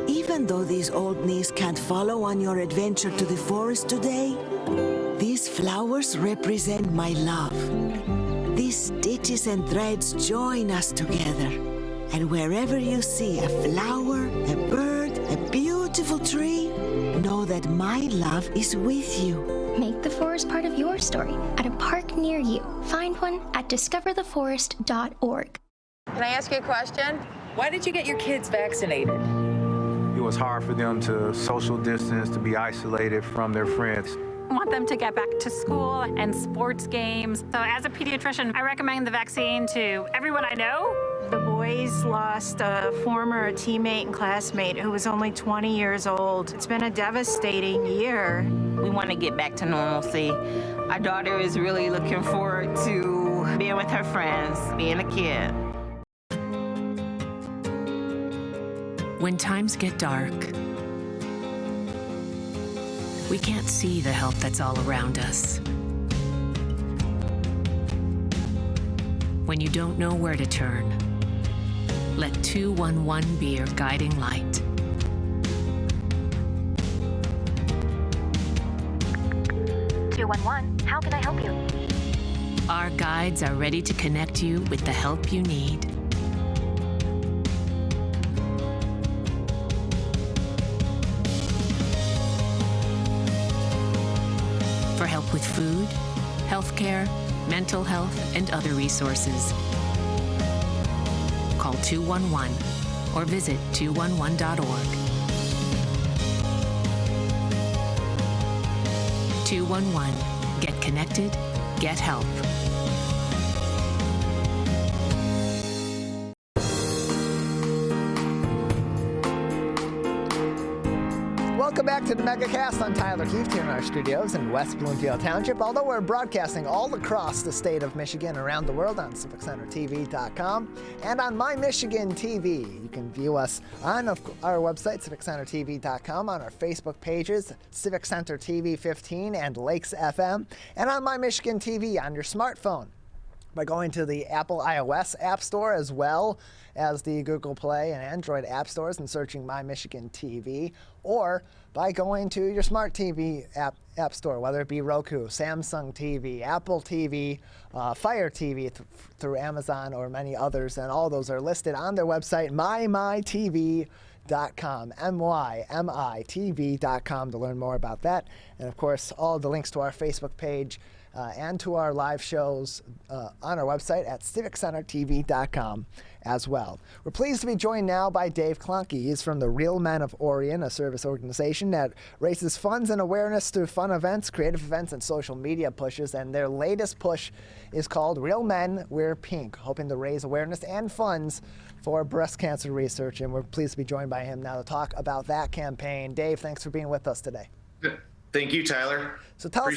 even though these old knees can't follow on your adventure to the forest today, these flowers represent my love. These stitches and threads join us together. And wherever you see a flower, a bird, a beautiful tree, know that my love is with you. Make the forest part of your story at a park near you. Find one at discovertheforest.org. Can I ask you a question? Why did you get your kids vaccinated? It was hard for them to social distance, to be isolated from their friends. want them to get back to school and sports games. So as a pediatrician, I recommend the vaccine to everyone I know. The boys lost a former teammate and classmate who was only 20 years old. It's been a devastating year. We want to get back to normalcy. Our daughter is really looking forward to being with her friends, being a kid. When times get dark, we can't see the help that's all around us. When you don't know where to turn, let 211 be your guiding light. How can I help you? Our guides are ready to connect you with the help you need. For help with food, healthcare, mental health, and other resources. Call 211 or visit 211.org. 211. Get connected, get help. Welcome back to the Megacast. I'm Tyler Keefe here in our studios in West Bloomfield Township. Although we're broadcasting all across the state of Michigan, around the world on CivicCenterTV.com and on My Michigan TV. You can view us on our website, CivicCenterTV.com, on our Facebook pages, Civic Center TV 15 and Lakes FM, and on My Michigan TV on your smartphone by going to the Apple iOS App Store as well as the Google Play and Android App Stores and searching My Michigan TV, or by going to your smart TV app store, whether it be Roku, Samsung TV, Apple TV, Fire TV through Amazon or many others, and all those are listed on their website, mymitv.com, mymitv.com, to learn more about that. And of course, all the links to our Facebook page and to our live shows on our website at CivicCenterTV.com as well. We're pleased to be joined now by Dave Klonke. He's from the Real Men of Orion, a service organization that raises funds and awareness through fun events, creative events, and social media pushes. And their latest push is called Real Men Wear Pink, hoping to raise awareness and funds for breast cancer research. And we're pleased to be joined by him now to talk about that campaign. Dave, thanks for being with us today. Thank you, Tyler. So tell us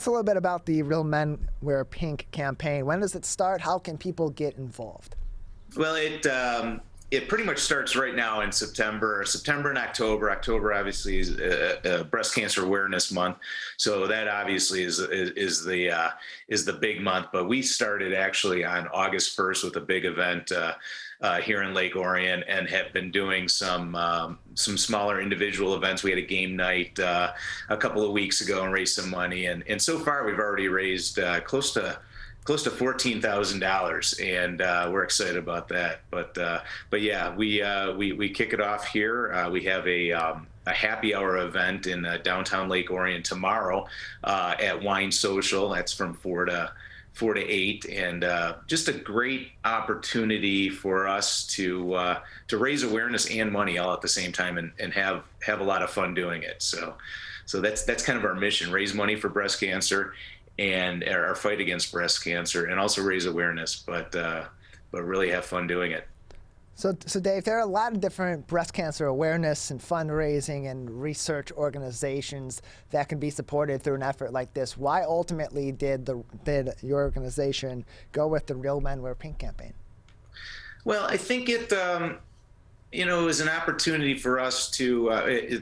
a little bit about the Real Men Wear Pink campaign. When does it start? How can people get involved? Well, it pretty much starts right now in September and October. October obviously is Breast Cancer Awareness Month, so that obviously is the big month. But we started actually on August 1st with a big event here in Lake Orion, and have been doing some smaller individual events. We had a game night a couple of weeks ago and raised some money, and so far we've already raised close to $14,000, and we're excited about that. But yeah, we kick it off here. We have a happy hour event in downtown Lake Orion tomorrow at Wine Social. That's from 4 to 8, and just a great opportunity for us to raise awareness and money all at the same time, and have a lot of fun doing it. So that's kind of our mission: raise money for breast cancer and our fight against breast cancer, and also raise awareness, but really have fun doing it. So Dave, there are a lot of different breast cancer awareness and fundraising and research organizations that can be supported through an effort like this. Why ultimately did your organization go with the Real Men Wear Pink campaign? Well, I think it was an opportunity for us to.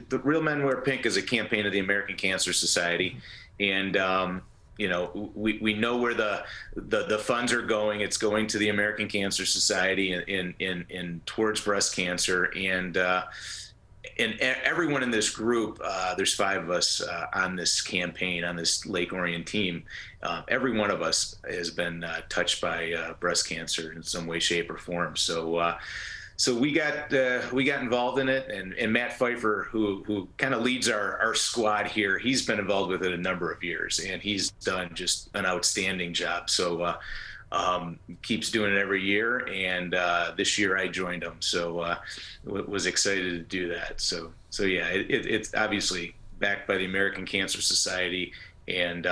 The Real Men Wear Pink is a campaign of the American Cancer Society, and we know where the funds are going. It's going to the American Cancer Society in towards breast cancer, and everyone in this group. There's 5 of us on this campaign, on this Lake Orion team. Every one of us has been touched by breast cancer in some way, shape, or form. So we got involved in it, and Matt Pfeiffer, who kind of leads our squad here, he's been involved with it a number of years, and he's done just an outstanding job. So keeps doing it every year, and this year I joined him, so was excited to do that. So yeah, it's obviously backed by the American Cancer Society, and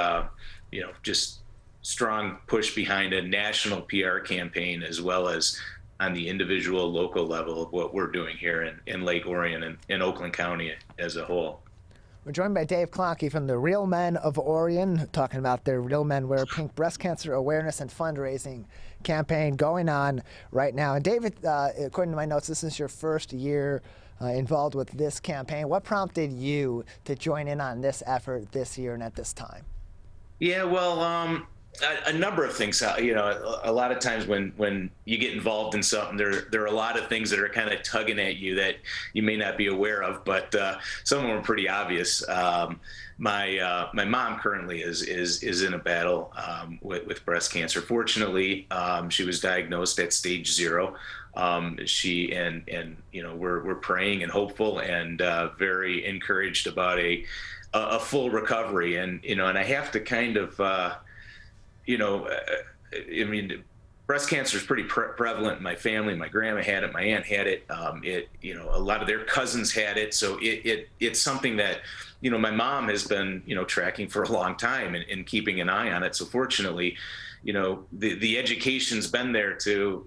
just strong push behind a national PR campaign, as well as on the individual local level of what we're doing here in Lake Orion and in Oakland County as a whole. We're joined by Dave Klonke from the Real Men of Orion, talking about their Real Men Wear Pink breast cancer awareness and fundraising campaign going on right now. And David, according to my notes, this is your first year involved with this campaign. What prompted you to join in on this effort this year and at this time? Yeah, well, a number of things. A lot of times when you get involved in something, there are a lot of things that are kind of tugging at you that you may not be aware of, but some of them are pretty obvious. My mom currently is in a battle with breast cancer. Fortunately, she was diagnosed at stage 0. We're praying and hopeful and very encouraged about a full recovery. And I have to kind of breast cancer is pretty prevalent in my family. My grandma had it, my aunt had it. A lot of their cousins had it. So it's something that, my mom has been, tracking for a long time and keeping an eye on it. So fortunately, the education's been there to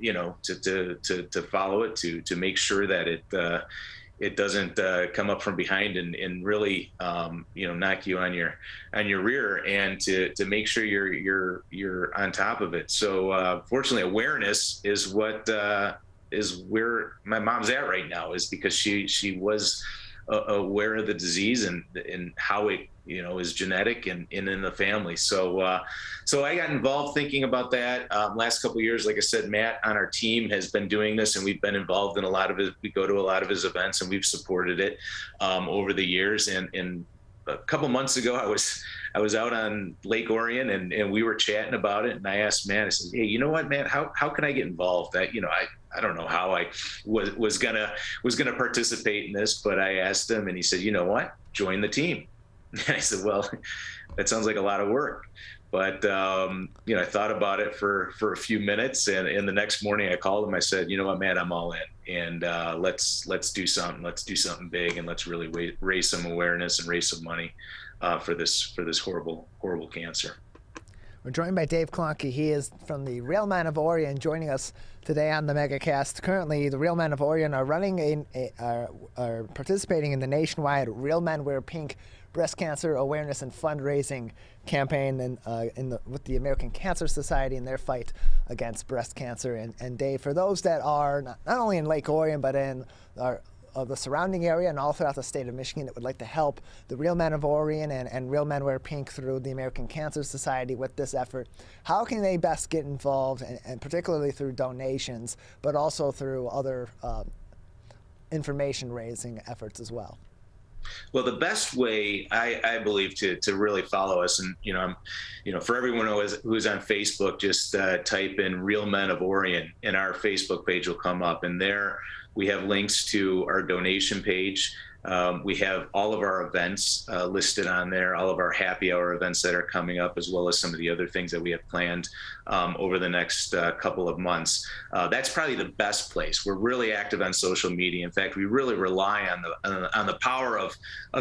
follow it, to make sure that it doesn't come up from behind and really knock you on your rear, and to make sure you're on top of it. So fortunately, awareness is where my mom's at right now, is because she was aware of the disease and how it is genetic and in the family. So I got involved thinking about that. Last couple of years, like I said, Matt on our team has been doing this, and we've been involved in a lot of it. We go to a lot of his events, and we've supported it over the years. And a couple months ago, I was out on Lake Orion, and we were chatting about it. And I asked Matt, I said, "Hey, you know what, Matt? How can I get involved? I don't know how I was gonna participate in this, but I asked him, and he said, you know what? Join the team." And I said, well, that sounds like a lot of work. But, I thought about it for a few minutes, and the next morning I called him. I said, you know what, Matt, I'm all in, and let's do something. Let's do something big, and let's really raise some awareness and raise some money for this horrible cancer. We're joined by Dave Klonke. He is from the Real Men of Orion, joining us today on the Megacast. Currently, the Real Men of Orion are are participating in the nationwide Real Men Wear Pink breast cancer awareness and fundraising campaign, and with the American Cancer Society in their fight against breast cancer. And Dave, for those that are not only in Lake Orion but in the surrounding area and all throughout the state of Michigan that would like to help the Real Men of Orion and Real Men Wear Pink through the American Cancer Society with this effort, how can they best get involved, and particularly through donations, but also through other information raising efforts as well? Well, the best way I believe to really follow us, and for everyone who's on Facebook, just type in Real Men of Orion, and our Facebook page will come up, and there we have links to our donation page. We have all of our events listed on there, all of our happy hour events that are coming up, as well as some of the other things that we have planned over the next couple of months. That's probably the best place. We're really active on social media. In fact, we really rely on the power of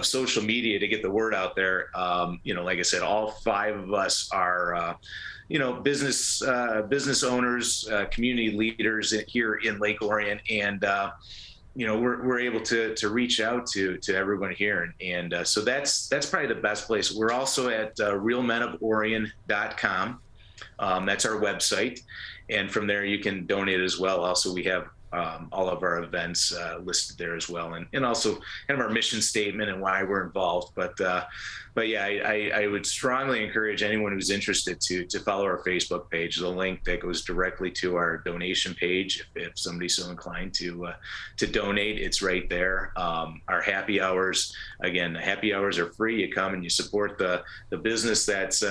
social media to get the word out there. Like I said, all 5 of us are business owners, community leaders here in Lake Orion, and we're able to reach out to everyone here, and so that's probably the best place. We're also at realmenoforion.com. That's our website, and from there you can donate as well. Also, we have all of our events listed there as well, and also kind of our mission statement and why we're involved. But yeah, I would strongly encourage anyone who's interested to follow our Facebook page. The link that goes directly to our donation page, if somebody's so inclined to donate, it's right there. Our happy hours, again, the happy hours are free. You come and you support the business that's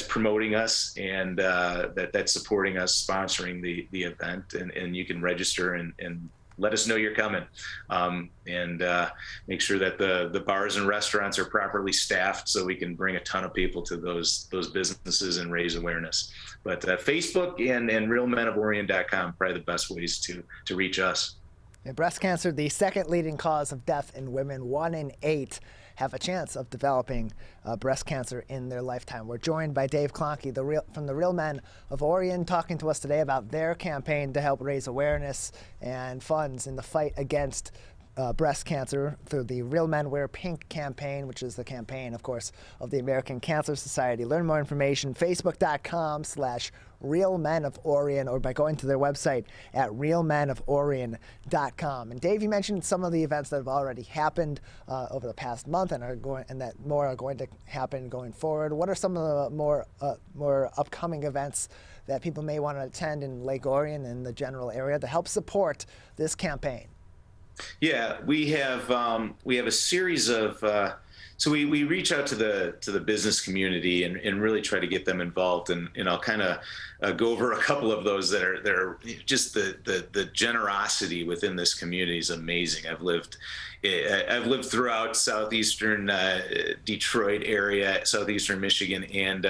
promoting us and that's supporting us, sponsoring the event, and you can register and let us know you're coming, and make sure that the bars and restaurants are properly staffed so we can bring a ton of people to those businesses and raise awareness. But Facebook and realmenoforion.com, probably the best ways to reach us. And breast cancer, the second leading cause of death in women, 1 in 8 have a chance of developing breast cancer in their lifetime. We're joined by Dave Klonke from the Real Men of Orion, talking to us today about their campaign to help raise awareness and funds in the fight against breast cancer through the Real Men Wear Pink campaign, which is the campaign, of course, of the American Cancer Society. Learn more information, facebook.com/Real Men of Orion, or by going to their website at realmenoforion.com. And Dave, you mentioned some of the events that have already happened over the past month and that more are going to happen going forward. What are some of the more upcoming events that people may want to attend in Lake Orion and the general area to help support this campaign? Yeah, we have a series of so we reach out to the business community and really try to get them involved, and I'll kind of go over a couple of those that are just the generosity within this community is amazing. I've lived throughout southeastern Detroit area, southeastern Michigan, and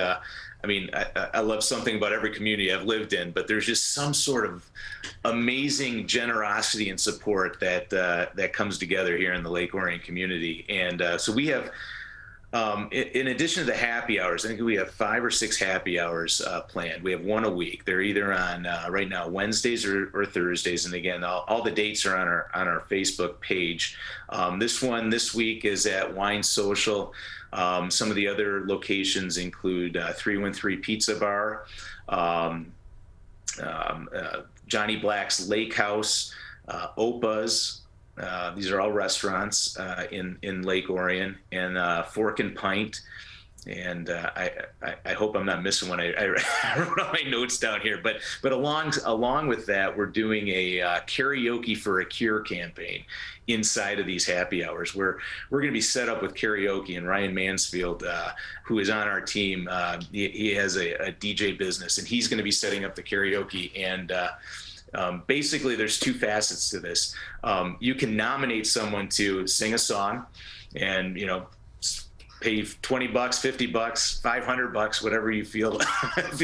I mean, I love something about every community I've lived in, but there's just some sort of amazing generosity and support that comes together here in the Lake Orion community. And so we have, in addition to the happy hours, I think we have 5 or 6 happy hours planned. We have one a week. They're either on right now Wednesdays or Thursdays, and again, all the dates are on our Facebook page. This one this week is at Wine Social. Some of the other locations include 313 Pizza Bar, Johnny Black's Lake House, Opa's. These are all restaurants in Lake Orion, and Fork and Pint. And I hope I'm not missing one. I wrote all my notes down here, but along with that, we're doing a karaoke for a cure campaign inside of these happy hours. We're going to be set up with karaoke, and Ryan Mansfield, who is on our team, he has a DJ business, and he's going to be setting up the karaoke. And basically, there's 2 facets to this. You can nominate someone to sing a song, and pay $20, $50, $500, whatever you feel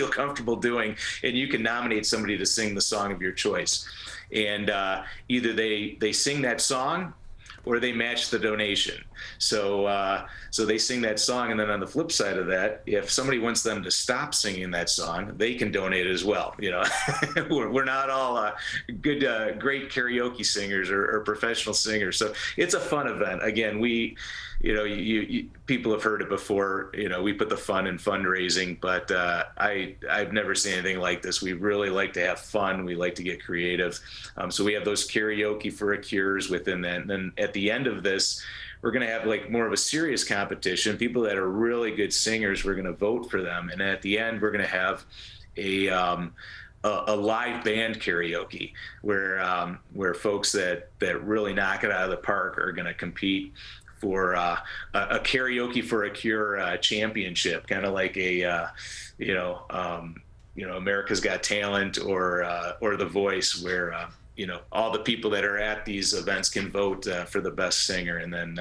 comfortable doing, and you can nominate somebody to sing the song of your choice. And either they sing that song or they match the donation. So they sing that song, and then on the flip side of that, if somebody wants them to stop singing that song, they can donate as well. We're not all great karaoke singers or professional singers. So it's a fun event. Again, people have heard it before. We put the fun in fundraising, but I've never seen anything like this. We really like to have fun. We like to get creative. So we have those karaoke for a cures within that. And then at the end of this, we're going to have like more of a serious competition. People that are really good singers, we're going to vote for them. And at the end, we're going to have a live band karaoke where folks that really knock it out of the park are going to compete for a karaoke for a cure championship, kind of like America's Got Talent or The Voice, where all the people that are at these events can vote for the best singer, and then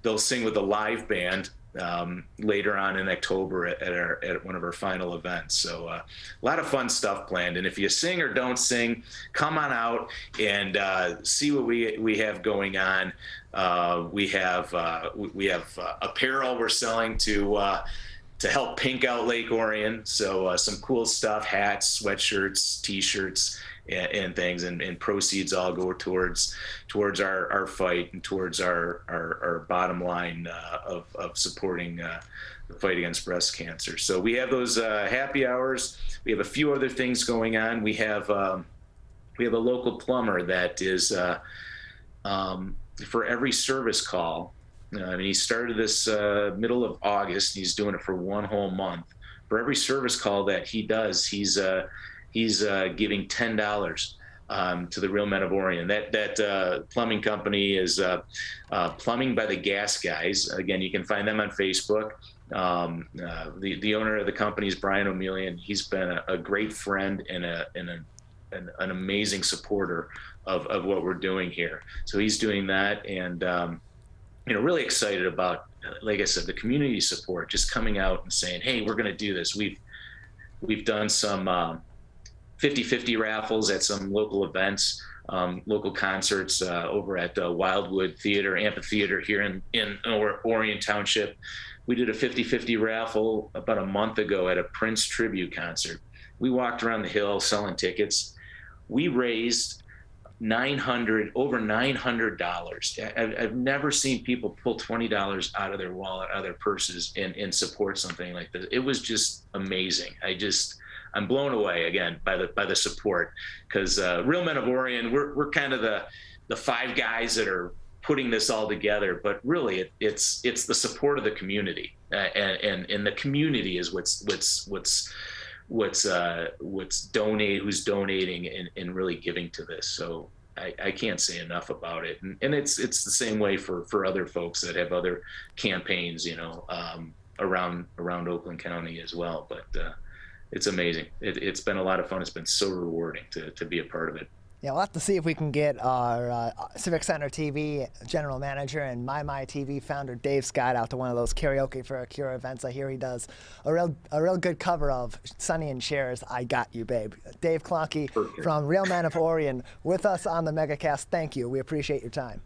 they'll sing with a live band later on in October at one of our final events. So a lot of fun stuff planned. And if you sing or don't sing, come on out and see what we have going on. We have apparel we're selling to help pink out Lake Orion. So some cool stuff, hats, sweatshirts, T-shirts, and things, and proceeds all go towards our fight and towards our bottom line of supporting the fight against breast cancer. So we have those happy hours. We have a few other things going on. We have a local plumber that is for every service call. He started this middle of August. And he's doing it for one whole month. For every service call that he does, he's giving $10 to the Real Men of Orion. That plumbing company is Plumbing by the Gas Guys. Again, you can find them on Facebook. The owner of the company is Brian O'Melian. He's been a great friend and an amazing supporter of what we're doing here. So he's doing that, and really excited about, like I said, the community support, just coming out and saying, hey, we're going to do this. We've done some 50-50 raffles at some local events. local concerts over at the Wildwood Theater, Amphitheater here in Orion Township. We did a 50-50 raffle about a month ago at a Prince tribute concert. We walked around the hill selling tickets. We raised over $900. I've never seen people pull $20 out of their wallet, out of their purses, and support something like this. It was just amazing. I'm blown away again by the support, because Real Men of Orion, we're kind of the five guys that are putting this all together, but really it's the support of the community, and the community is who's donating and really giving to this. So I can't say enough about it. And it's the same way for other folks that have other campaigns, around Oakland County as well. But it's amazing. It's been a lot of fun. It's been so rewarding to be a part of it. Yeah, we'll have to see if we can get our Civic Center TV general manager and My TV founder Dave Scott out to one of those Karaoke for a Cure events. I hear he does a real good cover of Sonny and Cher's "I Got You, Babe." Dave Klonke from Real Men of Orion with us on the Megacast. Thank you. We appreciate your time.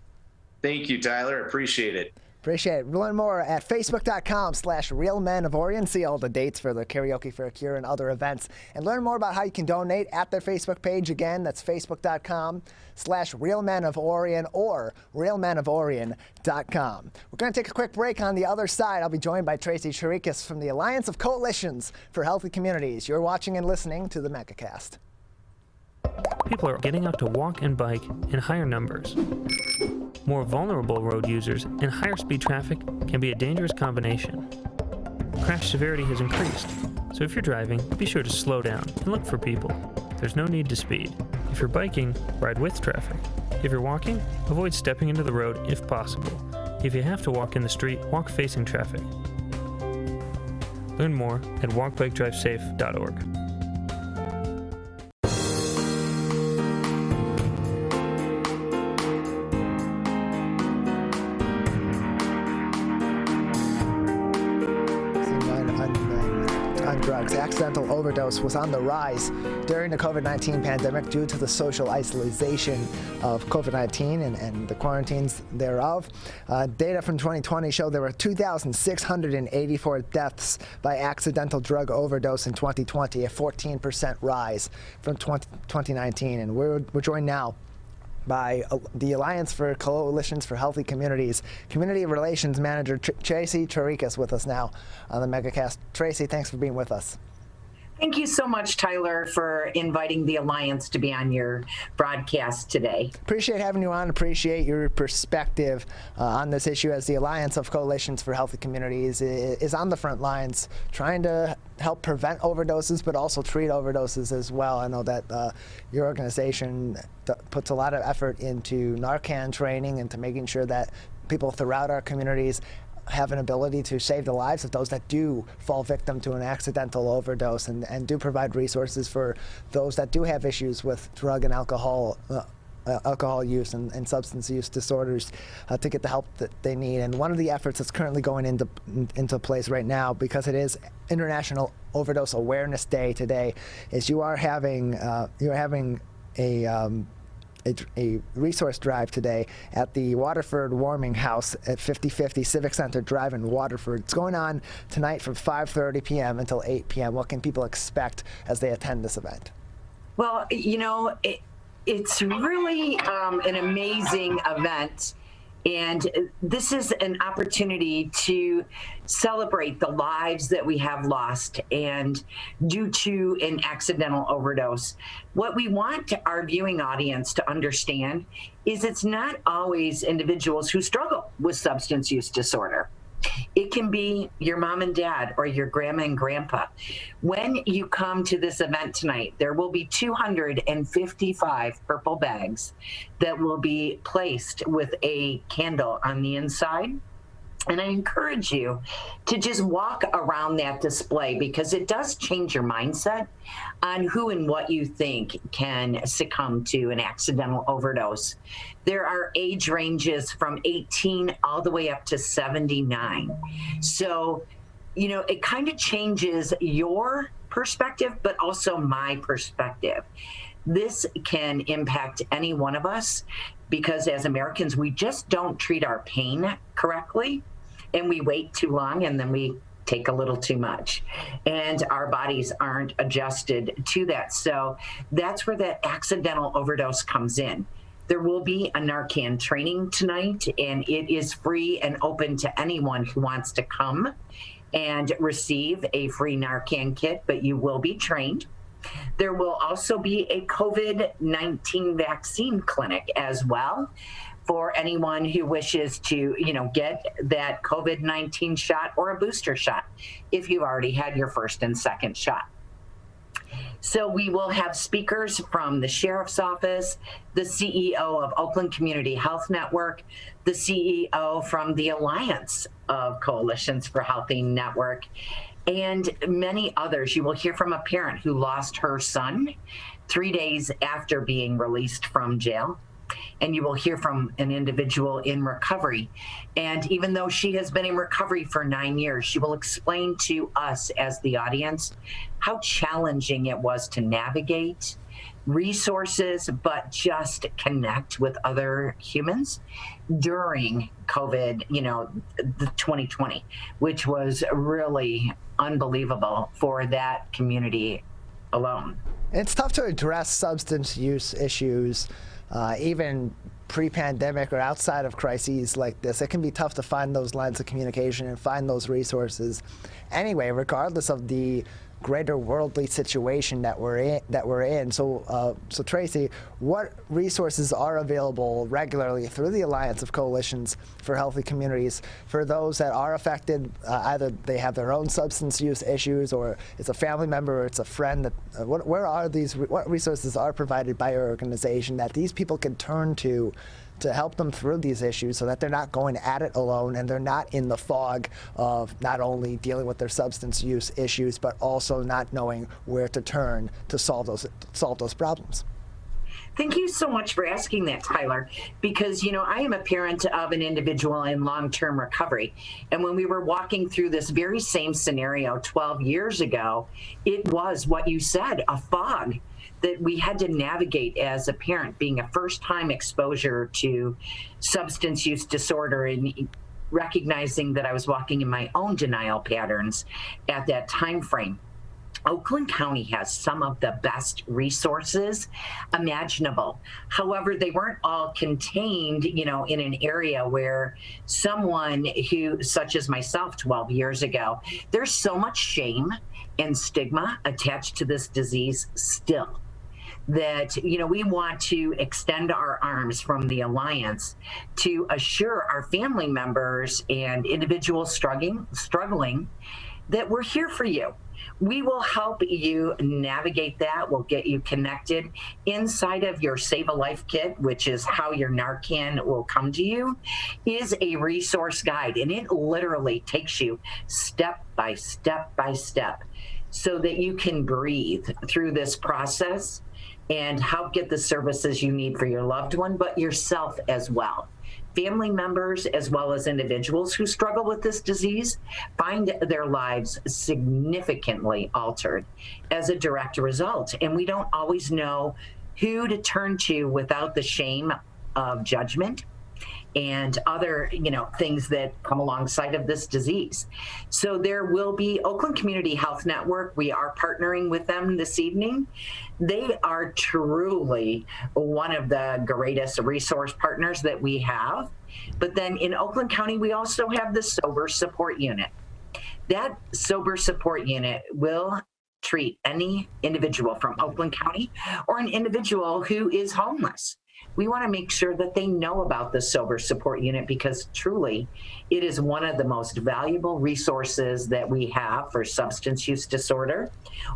Thank you, Tyler. Appreciate it. Appreciate it. Learn more at facebook.com/Real Men of Orion. See all the dates for the Karaoke for a Cure and other events. And learn more about how you can donate at their Facebook page. Again, that's facebook.com/Real Men of Orion or realmenoforion.com. We're going to take a quick break. On the other side, I'll be joined by Tracy Chirikas from the Alliance of Coalitions for Healthy Communities. You're watching and listening to the Megacast. People are getting out to walk and bike in higher numbers. More vulnerable road users and higher speed traffic can be a dangerous combination. Crash severity has increased, so if you're driving, be sure to slow down and look for people. There's no need to speed. If you're biking, ride with traffic. If you're walking, avoid stepping into the road if possible. If you have to walk in the street, walk facing traffic. Learn more at walkbikedrivesafe.org. Drugs. Accidental overdose was on the rise during the COVID-19 pandemic due to the social isolation of COVID-19 and the quarantines thereof. Data from 2020 showed there were 2,684 deaths by accidental drug overdose in 2020, a 14% rise from 2019. And we're joined now by the Alliance for Coalitions for Healthy Communities Community Relations Manager Tracy Chirikas with us now on the Megacast. Tracy, thanks for being with us. Thank you so much, Tyler, for inviting the Alliance to be on your broadcast today. Appreciate having you on. Appreciate your perspective on this issue, as the Alliance of Coalitions for Healthy Communities is on the front lines trying to help prevent overdoses, but also treat overdoses as well. I know that your organization puts a lot of effort into Narcan training and to making sure that people throughout our communities have an ability to save the lives of those that do fall victim to an accidental overdose, and do provide resources for those that do have issues with drug and alcohol use and substance use disorders to get the help that they need. And one of the efforts that's currently going into place right now, because it is International Overdose Awareness Day today, is you're having a resource drive today at the Waterford Warming House at 5050 Civic Center Drive in Waterford. It's going on tonight from 5:30 p.m. until 8 p.m. What can people expect as they attend this event? Well, it's really an amazing event. And this is an opportunity to celebrate the lives that we have lost and due to an accidental overdose. What we want our viewing audience to understand is it's not always individuals who struggle with substance use disorder. It can be your mom and dad or your grandma and grandpa. When you come to this event tonight, there will be 255 purple bags that will be placed with a candle on the inside. And I encourage you to just walk around that display, because it does change your mindset on who and what you think can succumb to an accidental overdose. There are age ranges from 18 all the way up to 79. So, it kind of changes your perspective, but also my perspective. This can impact any one of us because as Americans, we just don't treat our pain correctly, and we wait too long, and then we take a little too much, and our bodies aren't adjusted to that. So that's where that accidental overdose comes in. There will be a Narcan training tonight, and it is free and open to anyone who wants to come and receive a free Narcan kit, but you will be trained. There will also be a COVID-19 vaccine clinic as well for anyone who wishes to, get that COVID-19 shot or a booster shot if you've already had your first and second shot. So we will have speakers from the Sheriff's Office, the CEO of Oakland Community Health Network, the CEO from the Alliance of Coalitions for Healthy Network, and many others. You will hear from a parent who lost her son 3 days after being released from jail. And you will hear from an individual in recovery. And even though she has been in recovery for 9 years, she will explain to us as the audience how challenging it was to navigate resources, but just connect with other humans during COVID, the 2020, which was really unbelievable for that community alone. It's tough to address substance use issues even pre-pandemic or outside of crises like this. It can be tough to find those lines of communication and find those resources anyway, regardless of the greater worldly situation that we're in. So Tracy, what resources are available regularly through the Alliance of Coalitions for Healthy Communities for those that are affected, either they have their own substance use issues, or it's a family member, or it's a friend? What resources are provided by your organization that these people can turn to help them through these issues so that they're not going at it alone and they're not in the fog of not only dealing with their substance use issues, but also not knowing where to turn to solve those problems? Thank you so much for asking that, Tyler, because, I am a parent of an individual in long-term recovery. And when we were walking through this very same scenario 12 years ago, it was what you said, a fog that we had to navigate as a parent, being a first-time exposure to substance use disorder and recognizing that I was walking in my own denial patterns at that time frame. Oakland County has some of the best resources imaginable. However, they weren't all contained, in an area where someone who, such as myself 12 years ago, there's so much shame and stigma attached to this disease still, that, we want to extend our arms from the Alliance to assure our family members and individuals struggling that we're here for you. We will help you navigate that. We'll get you connected. Inside of your Save a Life kit, which is how your Narcan will come to you, is a resource guide. And it literally takes you step by step by step so that you can breathe through this process and help get the services you need for your loved one, but yourself as well. Family members, as well as individuals who struggle with this disease, find their lives significantly altered as a direct result. And we don't always know who to turn to without the shame of judgment and other, things that come alongside of this disease. So there will be Oakland Community Health Network. We are partnering with them this evening. They are truly one of the greatest resource partners that we have. But then in Oakland County, we also have the Sober Support Unit. That Sober Support Unit will treat any individual from Oakland County or an individual who is homeless. We want to make sure that they know about the Sober Support Unit because truly it is one of the most valuable resources that we have for substance use disorder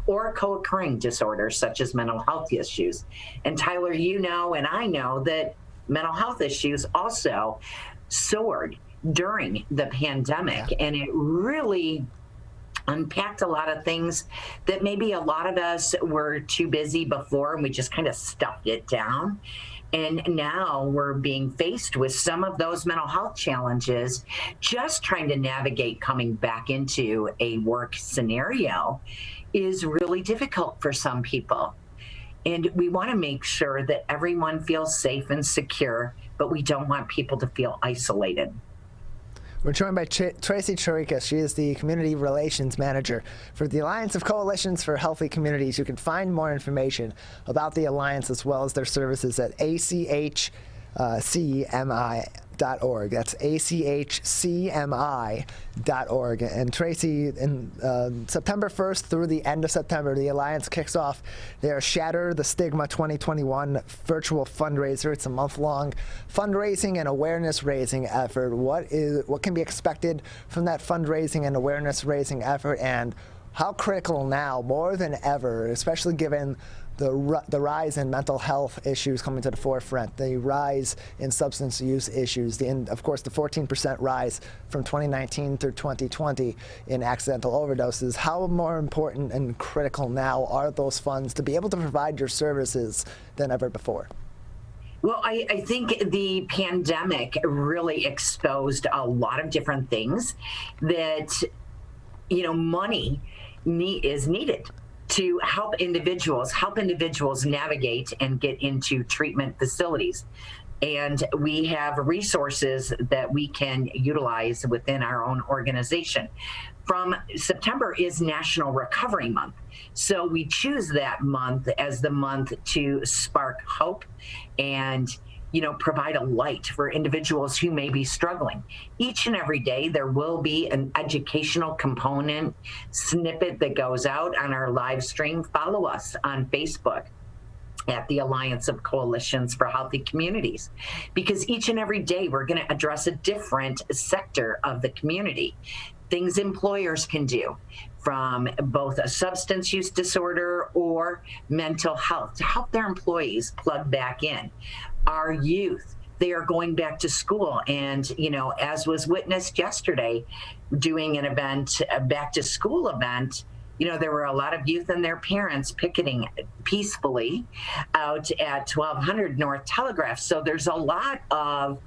or co-occurring disorders such as mental health issues. And Tyler, and I know that mental health issues also soared during the pandemic, and it really unpacked a lot of things that maybe a lot of us were too busy before and we just kind of stuffed it down. And now we're being faced with some of those mental health challenges, just trying to navigate coming back into a work scenario is really difficult for some people. And we want to make sure that everyone feels safe and secure, but we don't want people to feel isolated. We're joined by Tracy Chirikas. She is the Community Relations Manager for the Alliance of Coalitions for Healthy Communities. You can find more information about the Alliance as well as their services at achcmi.org. That's achcmi.org. And Tracy, in September 1st through the end of September, the Alliance kicks off their Shatter the Stigma 2021 virtual fundraiser. It's a month-long fundraising and awareness-raising effort. What can be expected from that fundraising and awareness-raising effort, and how critical now, more than ever, especially given the rise in mental health issues coming to the forefront, the rise in substance use issues, and of course the 14% rise from 2019 through 2020 in accidental overdoses. How more important and critical now are those funds to be able to provide your services than ever before? Well, I think the pandemic really exposed a lot of different things that, money is needed to help individuals navigate and get into treatment facilities. And we have resources that we can utilize within our own organization. From September is National Recovery Month. So we choose that month as the month to spark hope and provide a light for individuals who may be struggling. Each and every day, there will be an educational component snippet that goes out on our live stream. Follow us on Facebook at the Alliance of Coalitions for Healthy Communities, because each and every day we're going to address a different sector of the community. Things employers can do, from both a substance use disorder or mental health, to help their employees plug back in. Our youth, they are going back to school, and as was witnessed yesterday, doing an event, a back to school event, there were a lot of youth and their parents picketing peacefully out at 1200 North Telegraph. So there's a lot of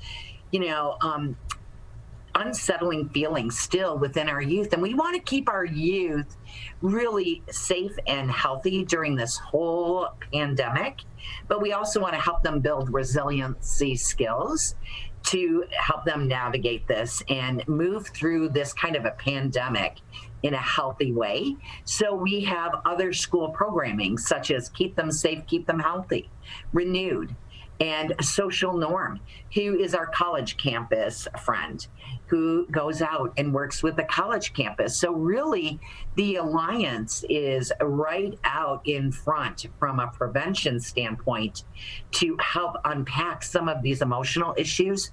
unsettling feelings still within our youth, and we want to keep our youth really safe and healthy during this whole pandemic, but we also want to help them build resiliency skills to help them navigate this and move through this kind of a pandemic in a healthy way. So we have other school programming such as Keep Them Safe, Keep Them Healthy, Renewed, and Social Norm, who is our college campus friend, who goes out and works with the college campus. So really, the Alliance is right out in front from a prevention standpoint to help unpack some of these emotional issues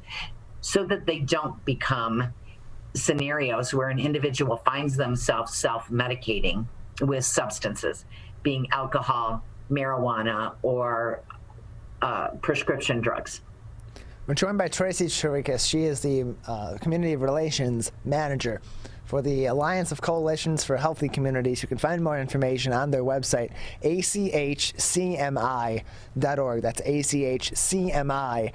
so that they don't become scenarios where an individual finds themselves self-medicating with substances, being alcohol, marijuana, or prescription drugs. We're joined by Tracy Chirikas. She is the Community Relations Manager for the Alliance of Coalitions for Healthy Communities. You can find more information on their website, achcmi.org. That's achcmi.org.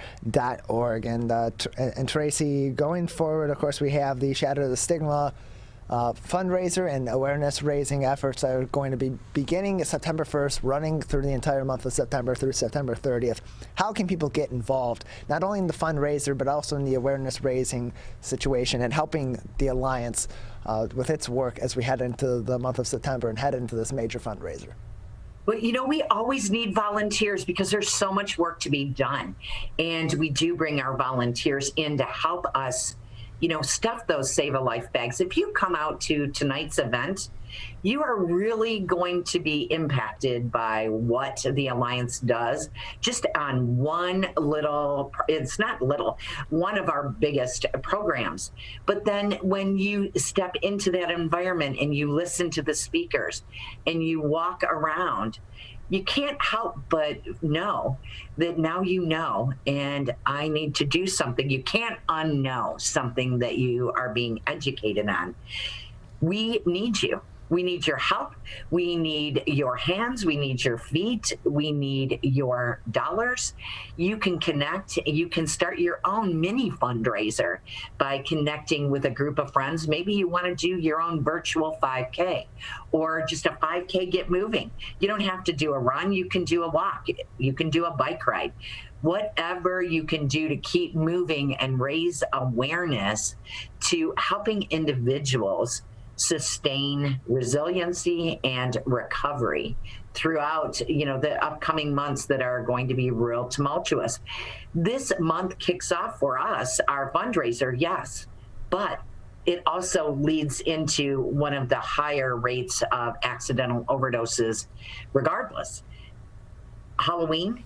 And Tracy, going forward, of course, we have the Shatter the Stigma fundraiser and awareness-raising efforts are going to be beginning September 1st, running through the entire month of September through September 30th. How can people get involved, not only in the fundraiser, but also in the awareness-raising situation and helping the Alliance with its work as we head into the month of September and head into this major fundraiser? Well, we always need volunteers because there's so much work to be done. And we do bring our volunteers in to help us stuff those Save a Life bags. If you come out to tonight's event, you are really going to be impacted by what the Alliance does just on one of our biggest programs. But then when you step into that environment and you listen to the speakers and you walk around, you can't help but know that now you know, and I need to do something. You can't unknow something that you are being educated on. We need you. We need your help. We need your hands. We need your feet. We need your dollars. You can connect. You can start your own mini fundraiser by connecting with a group of friends. Maybe you want to do your own virtual 5K or just a 5K get moving. You don't have to do a run. You can do a walk. You can do a bike ride. Whatever you can do to keep moving and raise awareness to helping individuals sustain resiliency and recovery throughout, the upcoming months that are going to be real tumultuous. This month kicks off for us, our fundraiser, yes, but it also leads into one of the higher rates of accidental overdoses regardless. Halloween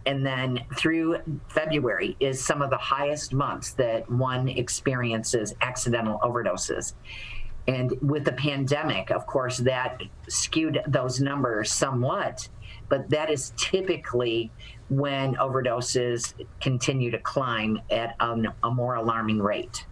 and then through February is some of the highest months that one experiences accidental overdoses. And with the pandemic, of course, that skewed those numbers somewhat, but that is typically when overdoses continue to climb at a more alarming rate.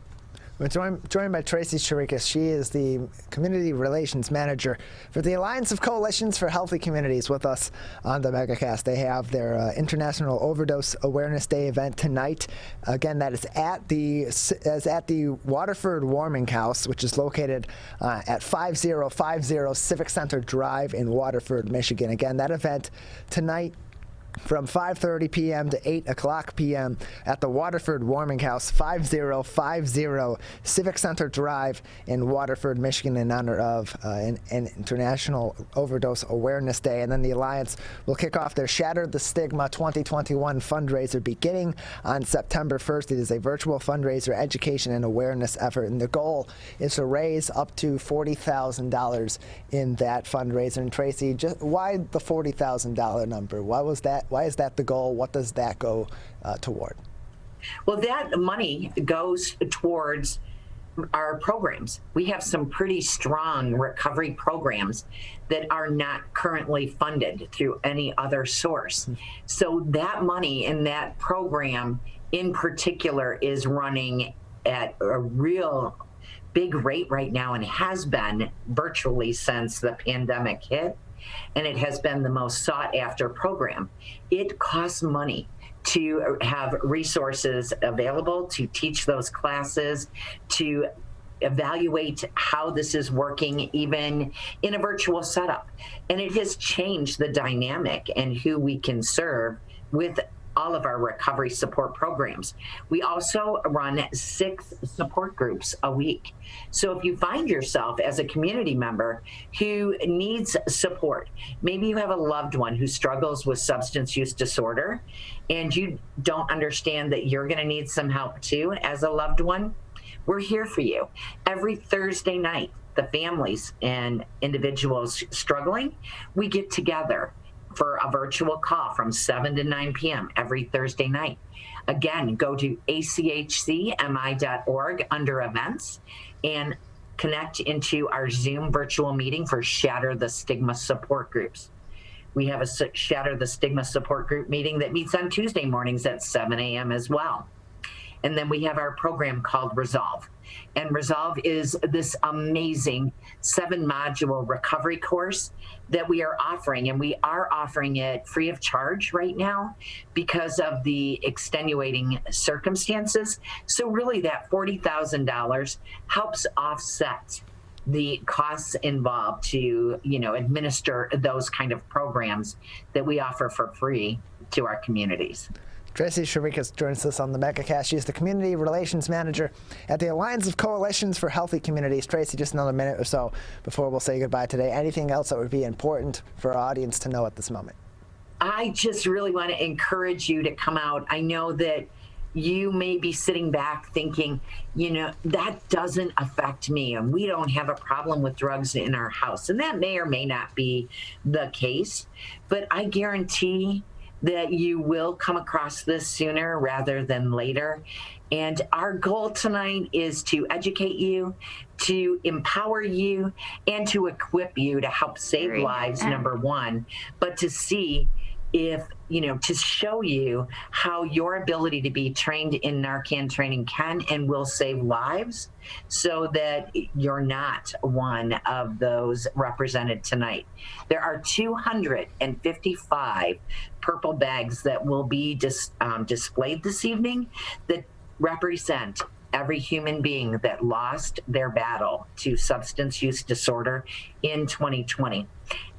We're joined by Tracy Chirikas. She is the Community Relations Manager for the Alliance of Coalitions for Healthy Communities with us on the Megacast. They have their International Overdose Awareness Day event tonight. Again, that is at the Waterford Warming House, which is located at 5050 Civic Center Drive in Waterford, Michigan. Again, that event tonight from 5:30 p.m. to 8 o'clock p.m. at the Waterford Warming House, 5050 Civic Center Drive in Waterford, Michigan, in honor of an International Overdose Awareness Day. And then the Alliance will kick off their Shatter the Stigma 2021 fundraiser beginning on September 1st. It is a virtual fundraiser, education, and awareness effort, and the goal is to raise up to $40,000 in that fundraiser. And Tracy, just why the $40,000 number? Why was that? Why is that the goal? What does that go toward? Well, that money goes towards our programs. We have some pretty strong recovery programs that are not currently funded through any other source. So that money in that program in particular is running at a real big rate right now and has been virtually since the pandemic hit. And it has been the most sought after program. It costs money to have resources available to teach those classes, to evaluate how this is working even in a virtual setup. And it has changed the dynamic and who we can serve with all of our recovery support programs. We also run 6 support groups a week. So if you find yourself as a community member who needs support, maybe you have a loved one who struggles with substance use disorder and you don't understand that you're going to need some help too as a loved one, we're here for you. Every Thursday night, the families and individuals struggling, we get together for a virtual call from 7 to 9 p.m. every Thursday night. Again, go to achcmi.org under events and connect into our Zoom virtual meeting for Shatter the Stigma support groups. We have a Shatter the Stigma support group meeting that meets on Tuesday mornings at 7 a.m. as well. And then we have our program called Resolve. And Resolve is this amazing 7-module recovery course that we are offering. And we are offering it free of charge right now because of the extenuating circumstances. So really that $40,000 helps offset the costs involved to, administer those kind of programs that we offer for free to our communities. Tracy Chirikas joins us on the Megacast. She's the Community Relations Manager at the Alliance of Coalitions for Healthy Communities. Tracy, just another minute or so before we'll say goodbye today. Anything else that would be important for our audience to know at this moment? I just really want to encourage you to come out. I know that you may be sitting back thinking, that doesn't affect me and we don't have a problem with drugs in our house. And that may or may not be the case, but I guarantee that you will come across this sooner rather than later. And our goal tonight is to educate you, to empower you, and to equip you to help save lives, number one, but to see to show you how your ability to be trained in Narcan training can and will save lives, so that you're not one of those represented tonight. There are 255 purple bags that will be displayed this evening that represent every human being that lost their battle to substance use disorder in 2020.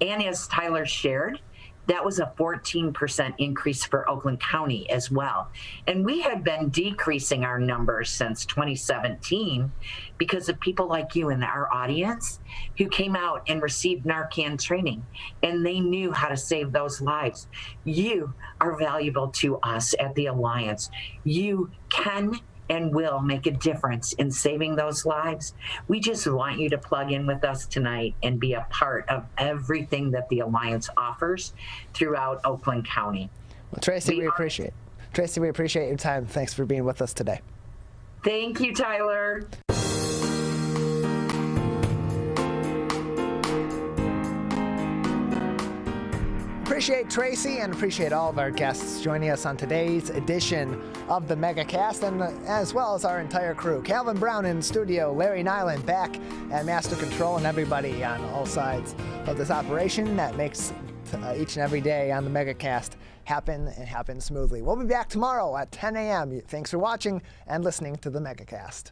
And as Tyler shared, that was a 14% increase for Oakland County as well. And we had been decreasing our numbers since 2017 because of people like you in our audience who came out and received Narcan training, and they knew how to save those lives. You are valuable to us at the Alliance. You can and will make a difference in saving those lives. We just want you to plug in with us tonight and be a part of everything that the Alliance offers throughout Oakland County. Well, Tracy, we appreciate your time. Thanks for being with us today. Thank you, Tyler. Appreciate Tracy and appreciate all of our guests joining us on today's edition of the Megacast, and as well as our entire crew. Calvin Brown in studio, Larry Nyland back at Master Control, and everybody on all sides of this operation that makes each and every day on the Megacast happen and happen smoothly. We'll be back tomorrow at 10 a.m. Thanks for watching and listening to the Megacast.